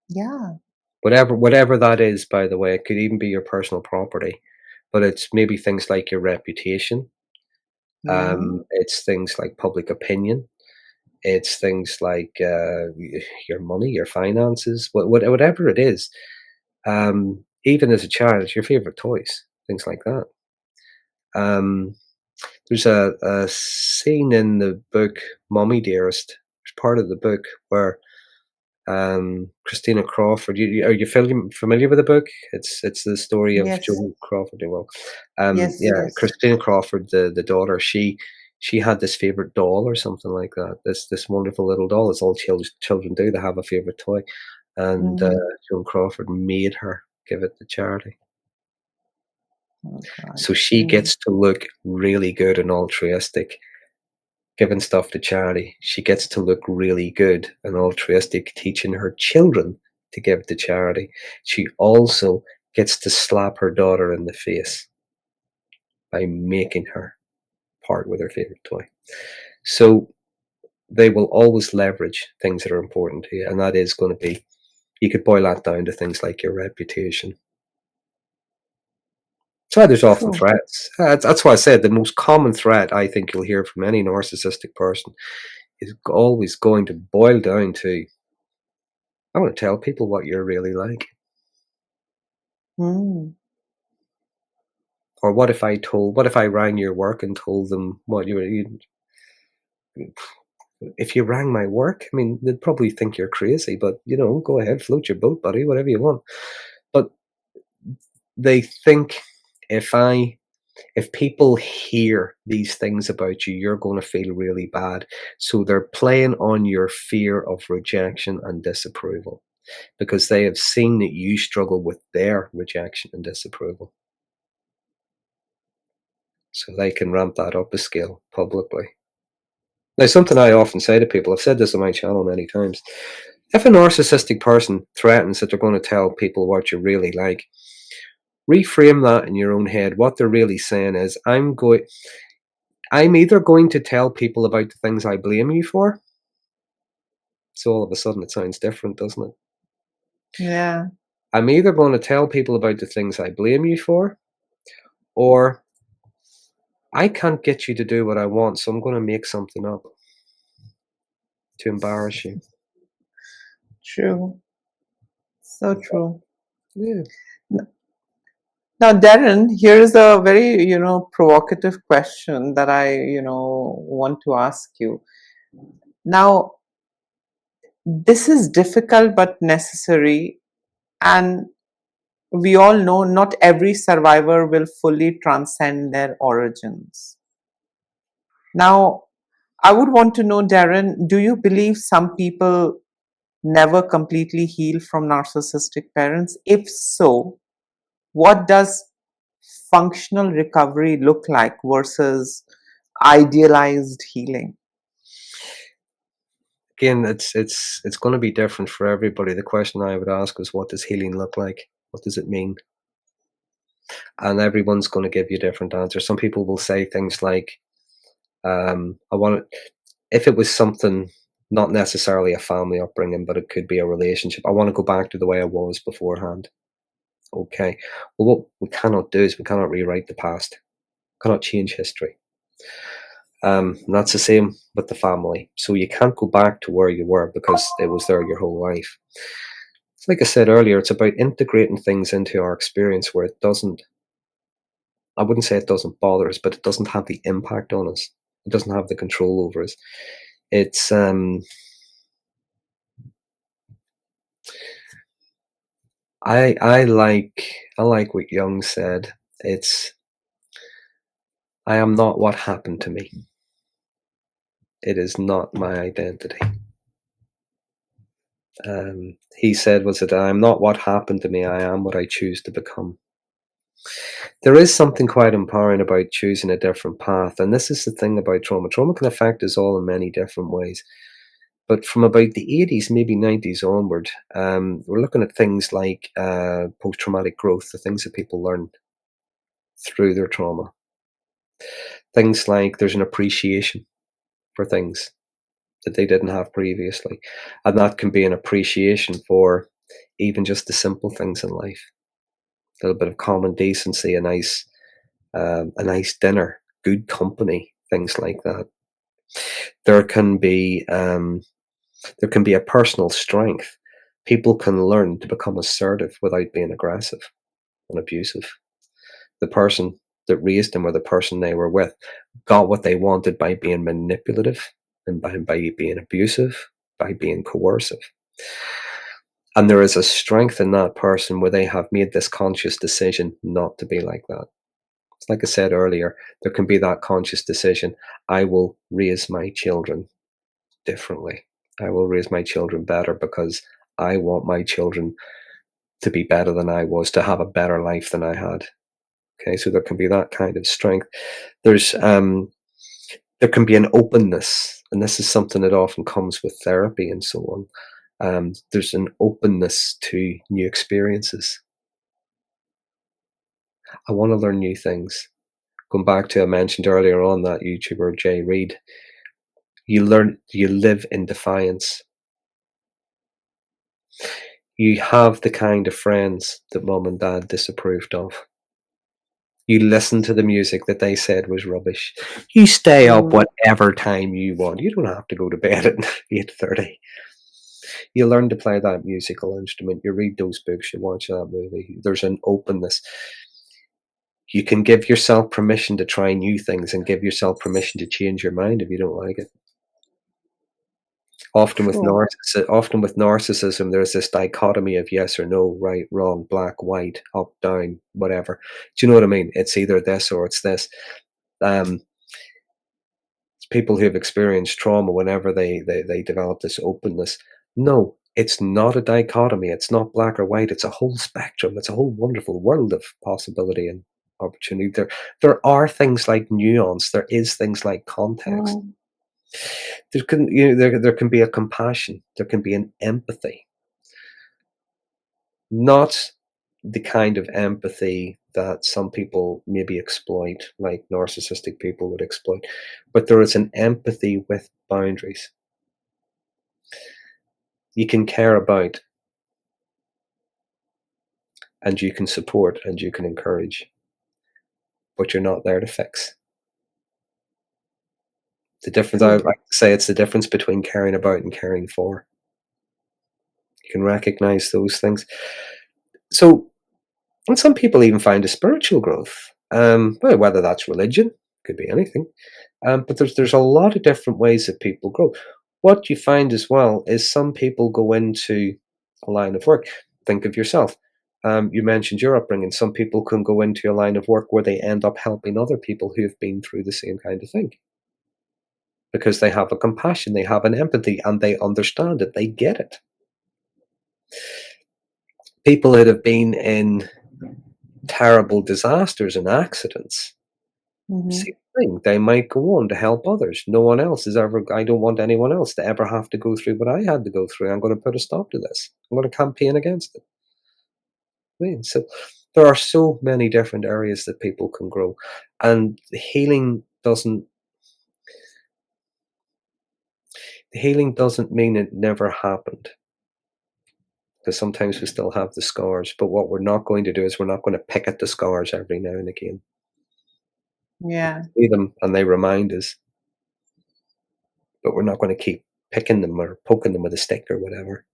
Yeah. Whatever that is, by the way, it could even be your personal property, but it's maybe things like your reputation. Yeah. It's things like public opinion. It's things like your money, your finances, whatever it is. Even as a child, it's your favorite toys, things like that. Um, there's a scene in the book "Mommy Dearest." There's part of the book where Christina Crawford. Are you familiar with the book? It's the story of Yes. Joan Crawford. Well, Yes. yeah, Yes. Christina Crawford, the daughter. She had this favorite doll or something like that. This wonderful little doll. As all children do. They have a favorite toy, and Mm-hmm. Joan Crawford made her give it to charity. Oh God. So she Mm. gets to look really good and altruistic giving stuff to charity. She gets to look really good and altruistic, teaching her children to give to charity. She also gets to slap her daughter in the face by making her part with her favorite toy. So they will always leverage things that are important to you, and that is going to be, you could boil that down to things like your reputation. So there's often True. threats. That's why I said the most common threat I think you'll hear from any narcissistic person is always going to boil down to, I want to tell people what you're really like. Mm. Or what if I rang your work and told them what if you rang my work, I mean, they'd probably think you're crazy, but go ahead, float your boat, buddy, whatever you want. But they think if I If people hear these things about you, you're going to feel really bad. So they're playing on your fear of rejection and disapproval because they have seen that you struggle with their rejection and disapproval. So they can ramp that up a scale publicly. Now, something I often say to people, I've said this on my channel many times. If a narcissistic person threatens that they're going to tell people what you really like, reframe that in your own head. What they're really saying is, I'm either going to tell people about the things I blame you for. So all of a sudden it sounds different, doesn't it? Yeah. I'm either going to tell people about the things I blame you for, or I can't get you to do what I want, so I'm going to make something up to embarrass you. True. So true. Yeah. Now, Darren, here's a very, provocative question that I, want to ask you. Now, this is difficult but necessary, and we all know not every survivor will fully transcend their origins. Now, I would want to know, Darren, do you believe some people never completely heal from narcissistic parents? If so, what does functional recovery look like versus idealized healing? Again, it's going to be different for everybody. The question I would ask is, what does healing look like? What does it mean? And everyone's going to give you different answers. Some people will say things like, I want to, if it was something not necessarily a family upbringing, but it could be a relationship, I want to go back to the way I was beforehand. Okay. Well, what we cannot do is we cannot rewrite the past, cannot change history. And that's the same with the family. So you can't go back to where you were because it was there your whole life. It's like I said earlier, it's about integrating things into our experience where it doesn't, I wouldn't say it doesn't bother us, but it doesn't have the impact on us. It doesn't have the control over us. It's I like what Jung said. It's, I am not what happened to me. It is not my identity. He said, was it, I'm not what happened to me, I am what I choose to become. There is something quite empowering about choosing a different path, and this is the thing about trauma. Trauma can affect us all in many different ways. But from about the 80s, maybe 90s onward, we're looking at things like post-traumatic growth, the things that people learn through their trauma. Things like there's an appreciation for things that they didn't have previously. And that can be an appreciation for even just the simple things in life. A little bit of common decency, a nice dinner, good company, things like that. There can be a personal strength. People can learn to become assertive without being aggressive and abusive. The person that raised them or the person they were with got what they wanted by being manipulative and by being abusive, by being coercive. And there is a strength in that person where they have made this conscious decision not to be like that. Like I said earlier, there can be that conscious decision. I will raise my children differently. I will raise my children better because I want my children to be better than I was, to have a better life than I had. Okay, so there can be that kind of strength. There's there can be an openness, and this is something that often comes with therapy and so on. There's an openness to new experiences. I want to learn new things. Going back to, I mentioned earlier on, that YouTuber Jay Reid, you live in defiance. You have the kind of friends that mom and dad disapproved of. You listen to the music that they said was rubbish. You stay up Mm. whatever time you want. You don't have to go to bed at 8:30. You learn to play that musical instrument. You read those books. You watch that movie. There's an openness. You can give yourself permission to try new things and give yourself permission to change your mind if you don't like it. True. Often with narcissism, there's this dichotomy of yes or no, right, wrong, black, white, up, down, whatever. Do you know what I mean? It's either this or it's this. Um, People who have experienced trauma, whenever they develop this openness, no, it's not a dichotomy. It's not black or white. It's a whole spectrum. It's a whole wonderful world of possibility and opportunity. There are things like nuance. There is things like context. Mm, There can be a compassion. There can be an empathy, not the kind of empathy that some people maybe exploit, like narcissistic people would exploit, but there is an empathy with boundaries. You can care about, and you can support, and you can encourage, but you're not there to fix. The difference, I true. like to say, it's the difference between caring about and caring for. You can recognize those things. So, and some people even find a spiritual growth. Well, whether that's religion, could be anything. But there's a lot of different ways that people grow. What you find as well is some people go into a line of work. Think of yourself. You mentioned your upbringing. Some people can go into a line of work where they end up helping other people who have been through the same kind of thing because they have a compassion, they have an empathy, and they understand it. They get it. People that have been in terrible disasters and accidents, same Mhm. thing. They might go on to help others. No one else is ever. I don't want anyone else to ever have to go through what I had to go through. I'm going to put a stop to this. I'm going to campaign against it. I mean, so there are so many different areas that people can grow, and the healing doesn't mean it never happened. Because sometimes we still have the scars, but what we're not going to do is we're not going to pick at the scars every now and again. Yeah, See them and they remind us, but we're not going to keep picking them or poking them with a stick or whatever.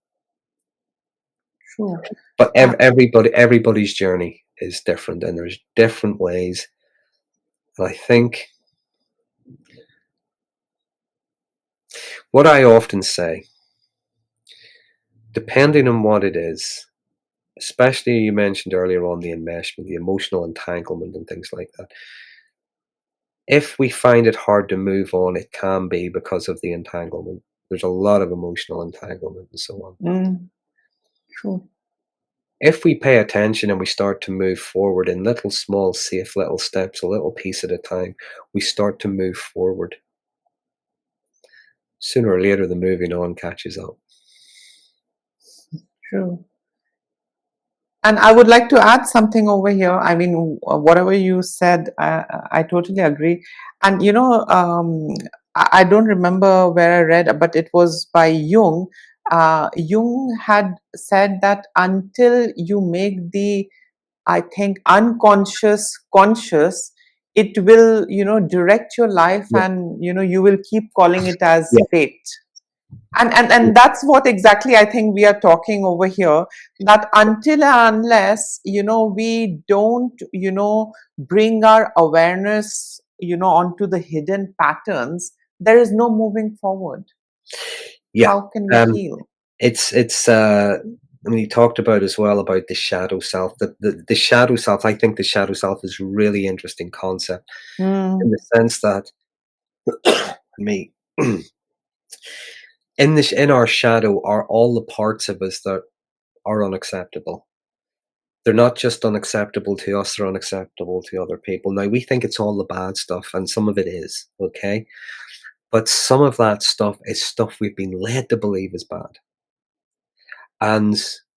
true. But Uh, everybody's journey is different, and there's different ways. And I think what I often say, depending on what it is, especially you mentioned earlier on the enmeshment, the emotional entanglement, and things like that. If we find it hard to move on, it can be because of the entanglement. There's a lot of emotional entanglement and so on. mm, true. If we pay attention and we start to move forward in little, small, safe little steps, a little piece at a time, we start to move forward. Sooner or later, the moving on catches up. True. And I would like to add something over here. I mean, whatever you said, I totally agree. And I don't remember where I read, but it was by Jung. Jung had said that until you make the, I think, unconscious conscious, it will, direct your life, Yeah, and you will keep calling it as yeah, fate. And that's what exactly I think we are talking over here, that until and unless we don't bring our awareness onto the hidden patterns, there is no moving forward. yeah. How can we Um, heal? it's. I mean, you talked about as well about the shadow self. The shadow self. I think the shadow self is a really interesting concept in Mm, the sense that me in our shadow are all the parts of us that are unacceptable. They're not just unacceptable to us, they're unacceptable to other people. Now, we think it's all the bad stuff, and some of it is, okay? But some of that stuff is stuff we've been led to believe is bad. And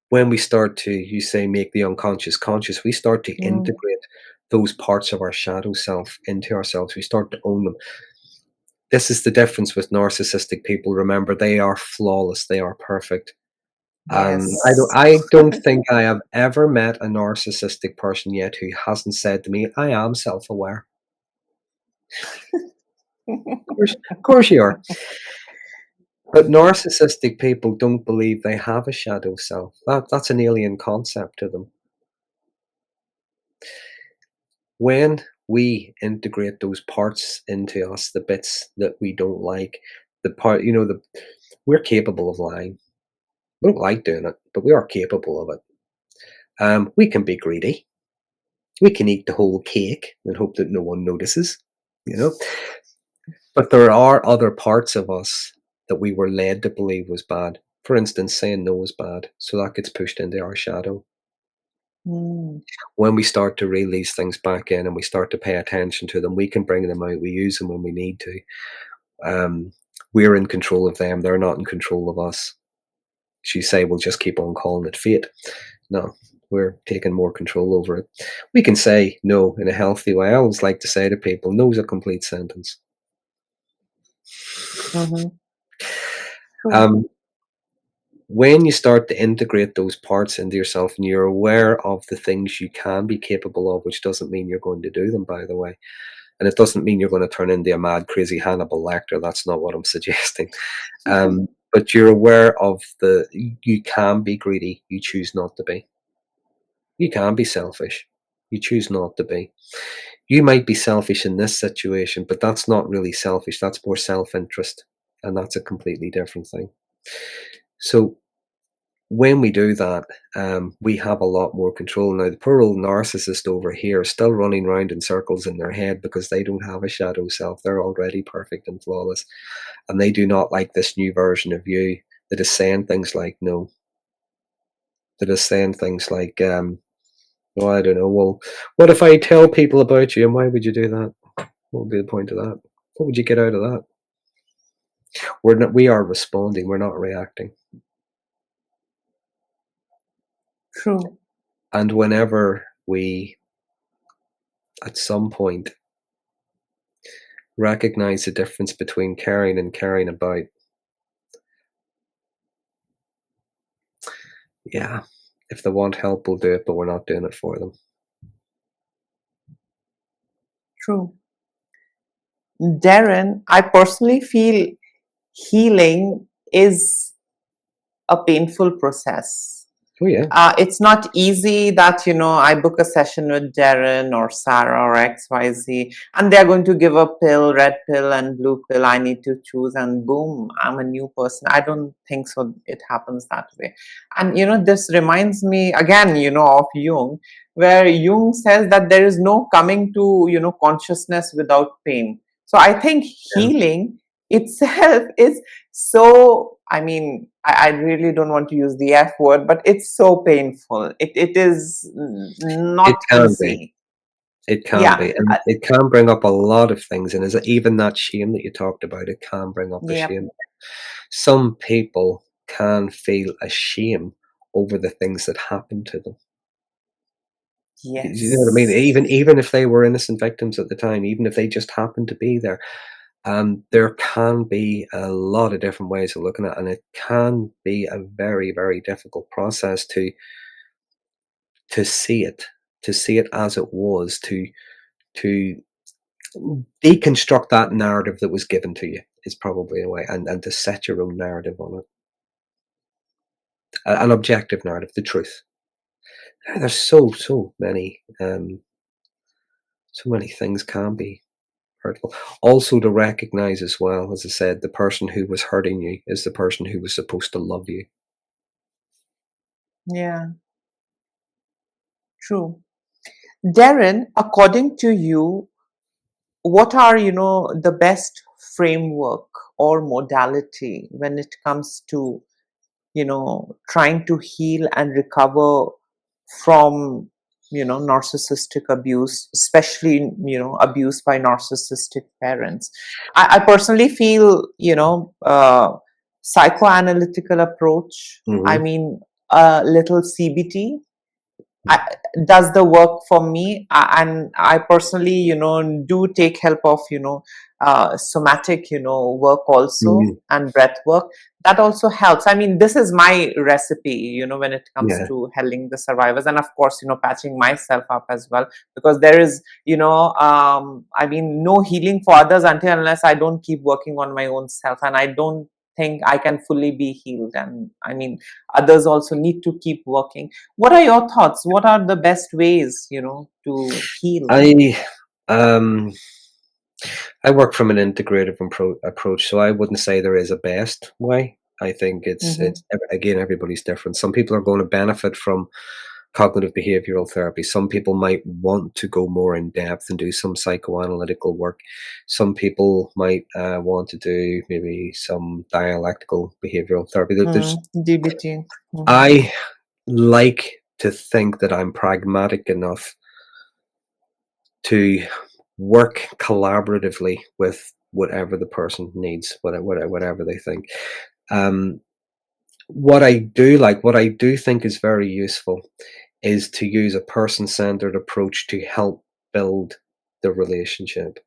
when we start to, you say, make the unconscious conscious, we start to mm, integrate those parts of our shadow self into ourselves. We start to own them. This is the difference with narcissistic people. Remember, they are flawless, they are perfect. And I don't yes. I don't think I have ever met a narcissistic person yet who hasn't said to me, "I am self-aware." Of course you are. But narcissistic people don't believe they have a shadow self. That's an alien concept to them. When we integrate those parts into us, the bits that we don't like, the part, we're capable of lying. We don't like doing it, but we are capable of it. We can be greedy. We can eat the whole cake and hope that no one notices, you know. But there are other parts of us that we were led to believe was bad. For instance, saying no is bad, so that gets pushed into our shadow. Mm. When we start to reel these things back in and we start to pay attention to them, we can bring them out. We use them when we need to. We're in control of them. They're not in control of us. You say we'll just keep on calling it fate. No, we're taking more control over it. We can say no in a healthy way. I always like to say to people, no is a complete sentence. Mm-hmm. True. Um, when you start to integrate those parts into yourself and you're aware of the things you can be capable of, which doesn't mean you're going to do them, by the way. And it doesn't mean you're going to turn into a mad, crazy Hannibal Lecter. That's not what I'm suggesting. But you're aware of you can be greedy. You choose not to be. You can be selfish. You choose not to be. You might be selfish in this situation, but that's not really selfish. That's more self-interest. And that's a completely different thing. So when we do that, we have a lot more control. Now, the poor old narcissist over here is still running around in circles in their head because they don't have a shadow self. They're already perfect and flawless. And they do not like this new version of you that is saying things like no, that is saying things like, oh, I don't know, well, what if I tell people about you and why would you do that? What would be the point of that? What would you get out of that? We are responding, we're not reacting. True. And whenever we, at some point, recognize the difference between caring and caring about, yeah, if they want help, we'll do it, but we're not doing it for them. True. Darren, I personally feel healing is a painful process. Oh, yeah. It's not easy that, I book a session with Darren or Sarah or XYZ, and they're going to give a pill, red pill and blue pill. I need to choose, and boom, I'm a new person. I don't think so. It happens that way. And, this reminds me again, of Jung, where Jung says that there is no coming to, consciousness without pain. So I think Yeah. healing itself is so, I really don't want to use the F word, but it's so painful. It is It not can be. easy. It can Yeah. be. And it can bring up a lot of things. And is it even that shame that you talked about? It can bring up a Yep. shame. Some people can feel a shame over the things that happened to them. You know what I mean? Yes. Even if they were innocent victims at the time, even if they just happened to be there can be a lot of different ways of looking at it, and it can be a very, very difficult process to see it, as it was, to deconstruct that narrative that was given to you is probably a way, and to set your own narrative on it, an objective narrative, the truth. There's so many, so many things can be hurtful. Also, to recognize as well, as I said, the person who was hurting you is the person who was supposed to love you. Yeah. True. Darren, according to you, what are, the best framework or modality when it comes to, trying to heal and recover from, narcissistic abuse, especially, abuse by narcissistic parents? I personally feel, psychoanalytical approach, Hmm. a little CBT does the work for me. And I personally, do take help of, somatic, work also, Mm, and breath work. That also helps. This is my recipe, when it comes yeah. to helping the survivors, and of course, patching myself up as well, because there is, no healing for others until unless I don't keep working on my own self, and I don't think I can fully be healed. And others also need to keep working. What are your thoughts? What are the best ways, to heal? I um I work from an integrative approach, so I wouldn't say there is a best way. I think Mhm. again, everybody's different. Some people are going to benefit from cognitive behavioral therapy. Some people might want to go more in depth and do some psychoanalytical work. Some people might want to do maybe some dialectical behavioral therapy. DBT. Mhm. I like to think that I'm pragmatic enough to work collaboratively with whatever the person needs, whatever they think. Um, what I do think is very useful is to use a person-centered approach to help build the relationship.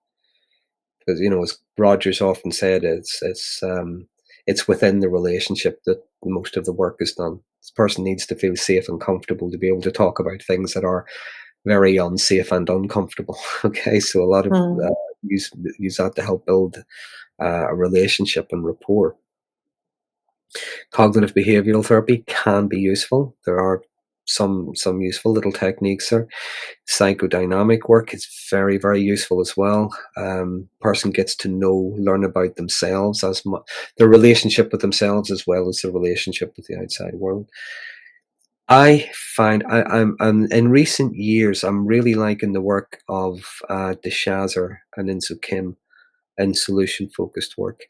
Because, as Rogers often said, it's within the relationship that most of the work is done. This person needs to feel safe and comfortable to be able to talk about things that are very unsafe and uncomfortable. Okay, so a lot of uh, Mm. use use that to help build a relationship and rapport. Cognitive behavioral therapy can be useful. There are some useful little techniques there. Psychodynamic work is very, very useful as well. Person gets to learn about themselves as much, their relationship with themselves as well as their relationship with the outside world. I find I'm in recent years I'm really liking the work of DeShazer and Insu Kim in solution focused work.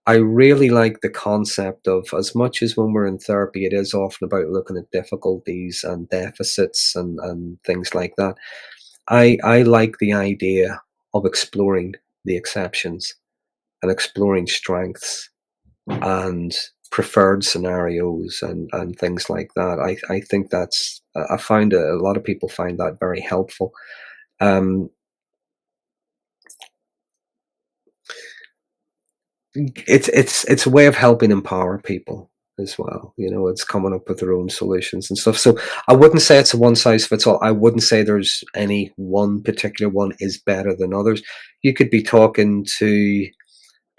I really like the concept of, as much as when we're in therapy, it is often about looking at difficulties and deficits and things like that. I like the idea of exploring the exceptions and exploring strengths and preferred scenarios and things like that. I think I find a lot of people find that very helpful. Um, it's a way of helping empower people as well. It's coming up with their own solutions and stuff. So I wouldn't say it's a one size fits all. I wouldn't say there's any one particular one is better than others. You could be talking to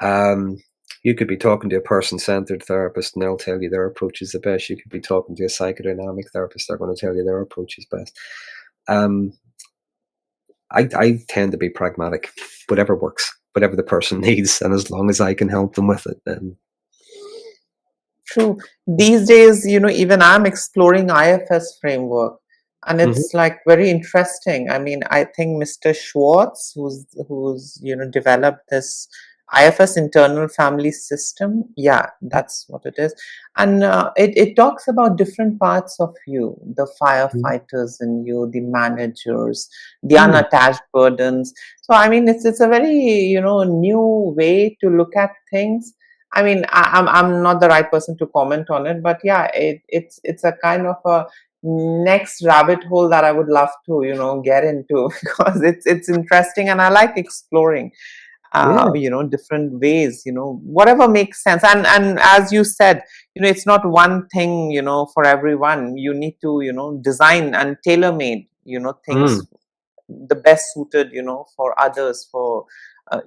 um, you could be talking to a person-centered therapist, and they'll tell you their approach is the best. You could be talking to a psychodynamic therapist; they're going to tell you their approach is best. Um, I tend to be pragmatic. Whatever works, whatever the person needs, and as long as I can help them with it, then. True. These days, even I'm exploring IFS framework, and Mhm. it's like very interesting. I mean, I think Mr. Schwartz, who's developed this IFS, internal family system. Yeah, that's what it is. And it talks about different parts of you, the Mhm. firefighters in you, the managers, the Mm. unattached burdens. So I mean, it's a very new way to look at things. I mean, I'm not the right person to comment on it, but yeah, it's a kind of a next rabbit hole that I would love to get into because it's interesting and I like exploring Yeah. different ways, whatever makes sense. And as you said, it's not one thing for everyone. You need to design and tailor made Mm. things the best suited for others, for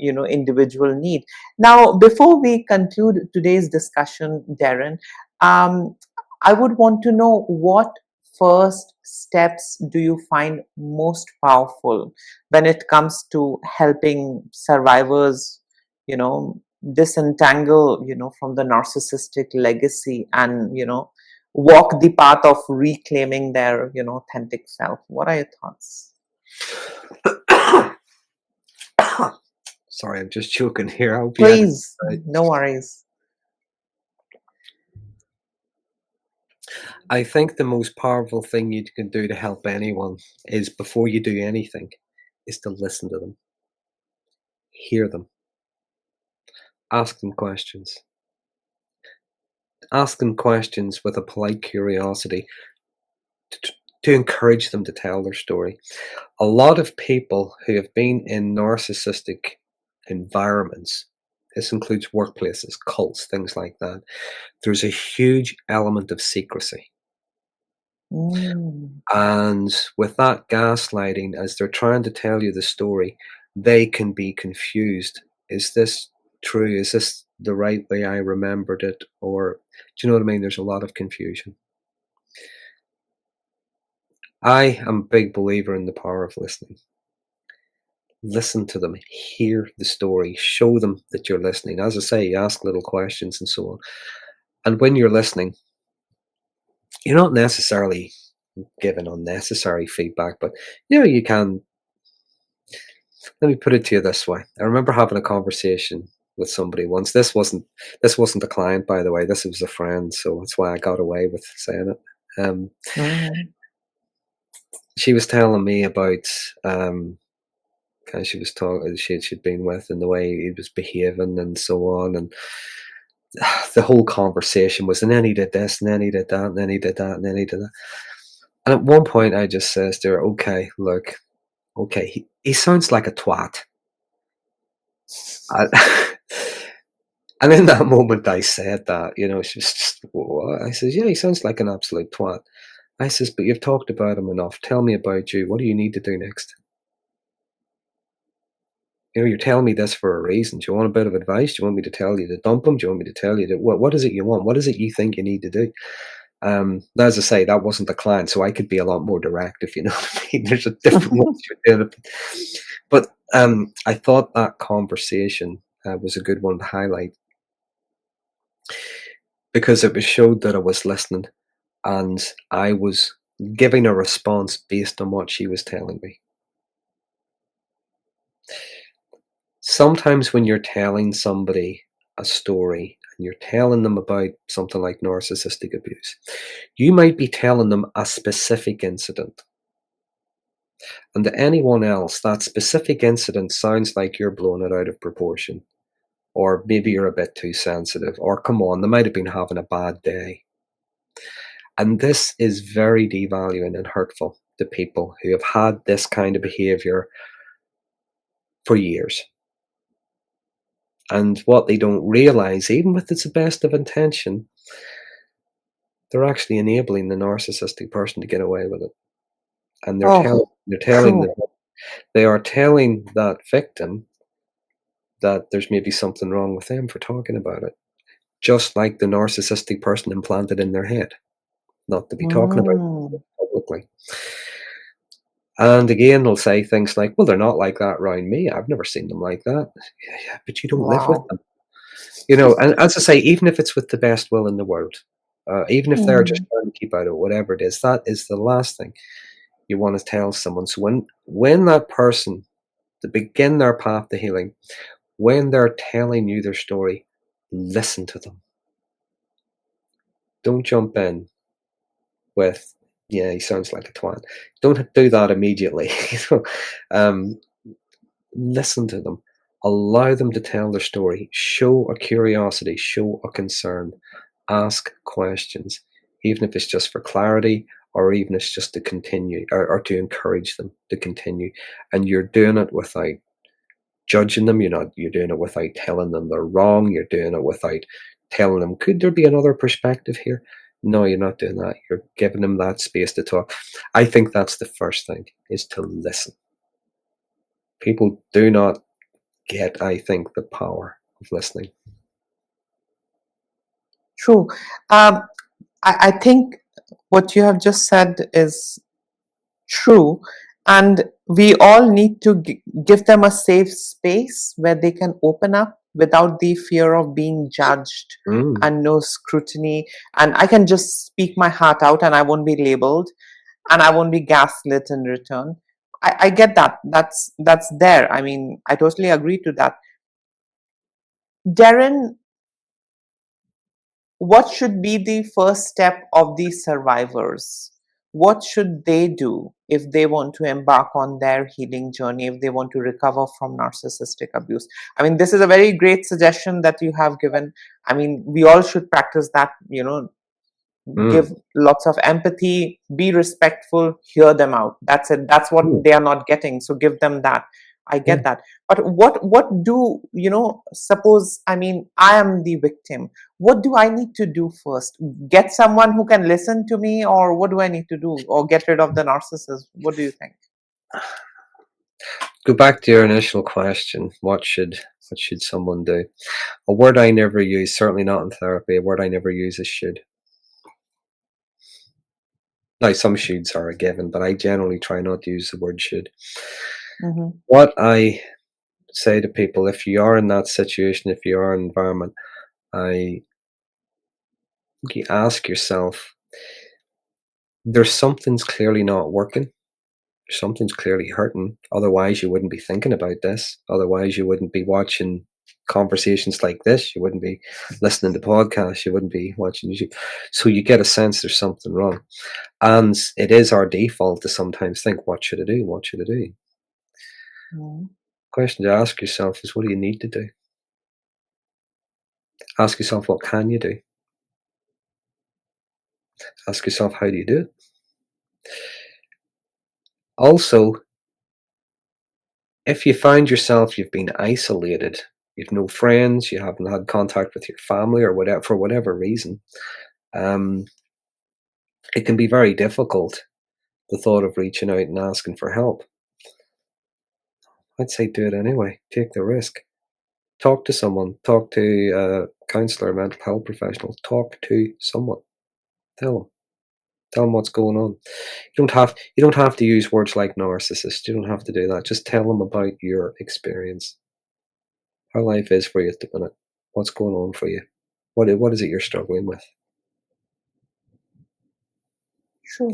individual need. Now, before we conclude today's discussion, Darren, um, I would want to know, what first steps do you find most powerful when it comes to helping survivors you know disentangle from the narcissistic legacy and walk the path of reclaiming their authentic self? What are your thoughts? Sorry, I'm just choking here. I hope you had it Please, right. no worries. I think the most powerful thing you can do to help anyone is, before you do anything, is to listen to them, hear them, ask them questions. Ask them questions with a polite curiosity to, to encourage them to tell their story. A lot of people who have been in narcissistic environments, this includes workplaces, cults, things like that, there's a huge element of secrecy. Mm. And with that gaslighting, as they're trying to tell you the story, they can be confused. Is this true? Is this the right way I remembered it? Or, do you know what I mean? There's a lot of confusion. I am a big believer in the power of listening. Listen to them, hear the story, show them that you're listening. As I say, ask little questions and so on. And when you're listening, you're not necessarily giving unnecessary feedback, but you can. Let me put it to you this way. I remember having a conversation with somebody once. This wasn't a client, by the way. This was a friend, so that's why I got away with saying it. Mhm. She was telling me about kind of she was talking she'd been with and the way he was behaving and so on, and the whole conversation was, and then he did this, and then he did that, and then he did that, and then he did that. And at one point, I just says to her, "Okay, look, okay, he sounds like a twat." I, and in that moment, I said that, she was just, what? I says, "Yeah, he sounds like an absolute twat." I says, "But you've talked about him enough. Tell me about you. What do you need to do next? You're telling me this for a reason. Do you want a bit of advice? Do you want me to tell you to dump him? Do you want me to tell you to what is it you want? What is it you think you need to do?" As I say, that wasn't the client, so I could be a lot more direct, if you know what I mean. There's a different ways you're doing it. But I thought that conversation was a good one to highlight because it was showed that I was listening and I was giving a response based on what she was telling me. Sometimes when you're telling somebody a story and you're telling them about something like narcissistic abuse, you might be telling them a specific incident. And to anyone else, that specific incident sounds like you're blowing it out of proportion, or maybe you're a bit too sensitive, or come on, they might have been having a bad day. And this is very devaluing and hurtful to people who have had this kind of behavior for years. And what they don't realize, even with its best of intention, they're actually enabling the narcissistic person to get away with it. And Oh, they're telling true. them, they are telling that victim that there's maybe something wrong with them for talking about it. Just like the narcissistic person implanted in their head, not to be talking about Mm. it publicly. And again, they'll say things like, "Well, they're not like that around me. I've never seen them like that." Yeah, yeah, but you don't live with Wow. them. And as I say, even if it's with the best will in the world, even if they're just Mhm. trying to keep out of whatever it is, that is the last thing you want to tell someone. So when that person, to begin their path to healing, when they're telling you their story, listen to them. Don't jump in with, "Yeah, he sounds like a twat." Don't do that immediately. Um, listen to them. Allow them to tell their story. Show a curiosity. Show a concern. Ask questions, even if it's just for clarity, or even if it's just to continue, or to encourage them to continue. And you're doing it without judging them. You're doing it without telling them they're wrong. You're doing it without telling them, could there be another perspective here? No, you're not doing that. You're giving them that space to talk. I think that's the first thing, is to listen. People do not get, I think, the power of listening. True. Um, I think what you have just said is true. And we all need to give them a safe space where they can open up without the fear of being judged Mm, and no scrutiny. And I can just speak my heart out and I won't be labeled and I won't be gaslit in return. I get that. That's there. I mean, I totally agree to that. Darren, what should be the first step of these survivors? What should they do if they want to embark on their healing journey, if they want to recover from narcissistic abuse? I mean, this is a very great suggestion that you have given. I mean, we all should practice that, mm, give lots of empathy, be respectful, hear them out. That's it. That's what mm, they are not getting. So give them that. I yeah. get that. But what do, suppose, I mean, I am the victim. What do I need to do first? Get someone who can listen to me, or what do I need to do? Or get rid of the narcissist? What do you think? Go back to your initial question. What should someone do? A word I never use, certainly not in therapy, a word I never use is should. Now, some shoulds are a given, but I generally try not to use the word should. Mhm. What I say to people, if you are in that situation, if you are in an environment, I you ask yourself, there's something's clearly not working. Something's clearly hurting. Otherwise, you wouldn't be thinking about this. Otherwise, you wouldn't be watching conversations like this. You wouldn't be listening to podcasts. You wouldn't be watching YouTube. So you get a sense there's something wrong. And it is our default to sometimes think, what should I do? What should I do? Mhm. Question to ask yourself is, what do you need to do? Ask yourself, what can you do? Ask yourself, how do you do it? Also, if you find yourself you've been isolated, you've no friends, you haven't had contact with your family or whatever for whatever reason, um, it can be very difficult, the thought of reaching out and asking for help. I'd say do it anyway. Take the risk. Talk to someone. Talk to a counselor, a mental health professional. Talk to someone. Tell them. Tell them what's going on. You don't have to use words like narcissist. You don't have to do that. Just tell them about your experience, how life is for you at the minute, what's going on for you, what is it you're struggling with. Sure.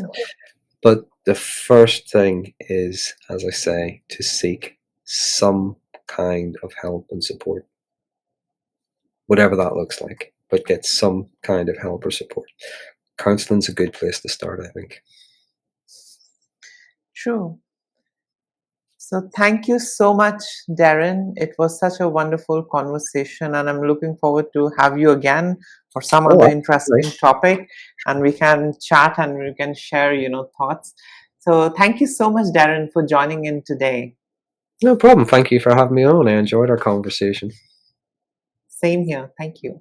But the first thing is, as I say, to seek some kind of help and support, whatever that looks like. But get some kind of help or support. Counseling's a good place to start, I think. True. So thank you so much, Darren. It was such a wonderful conversation, and I'm looking forward to have you again for some other Oh, interesting absolutely. topic, and we can chat and we can share, thoughts. So thank you so much, Darren, for joining in today. No problem. Thank you for having me on. I enjoyed our conversation. Same here. Thank you.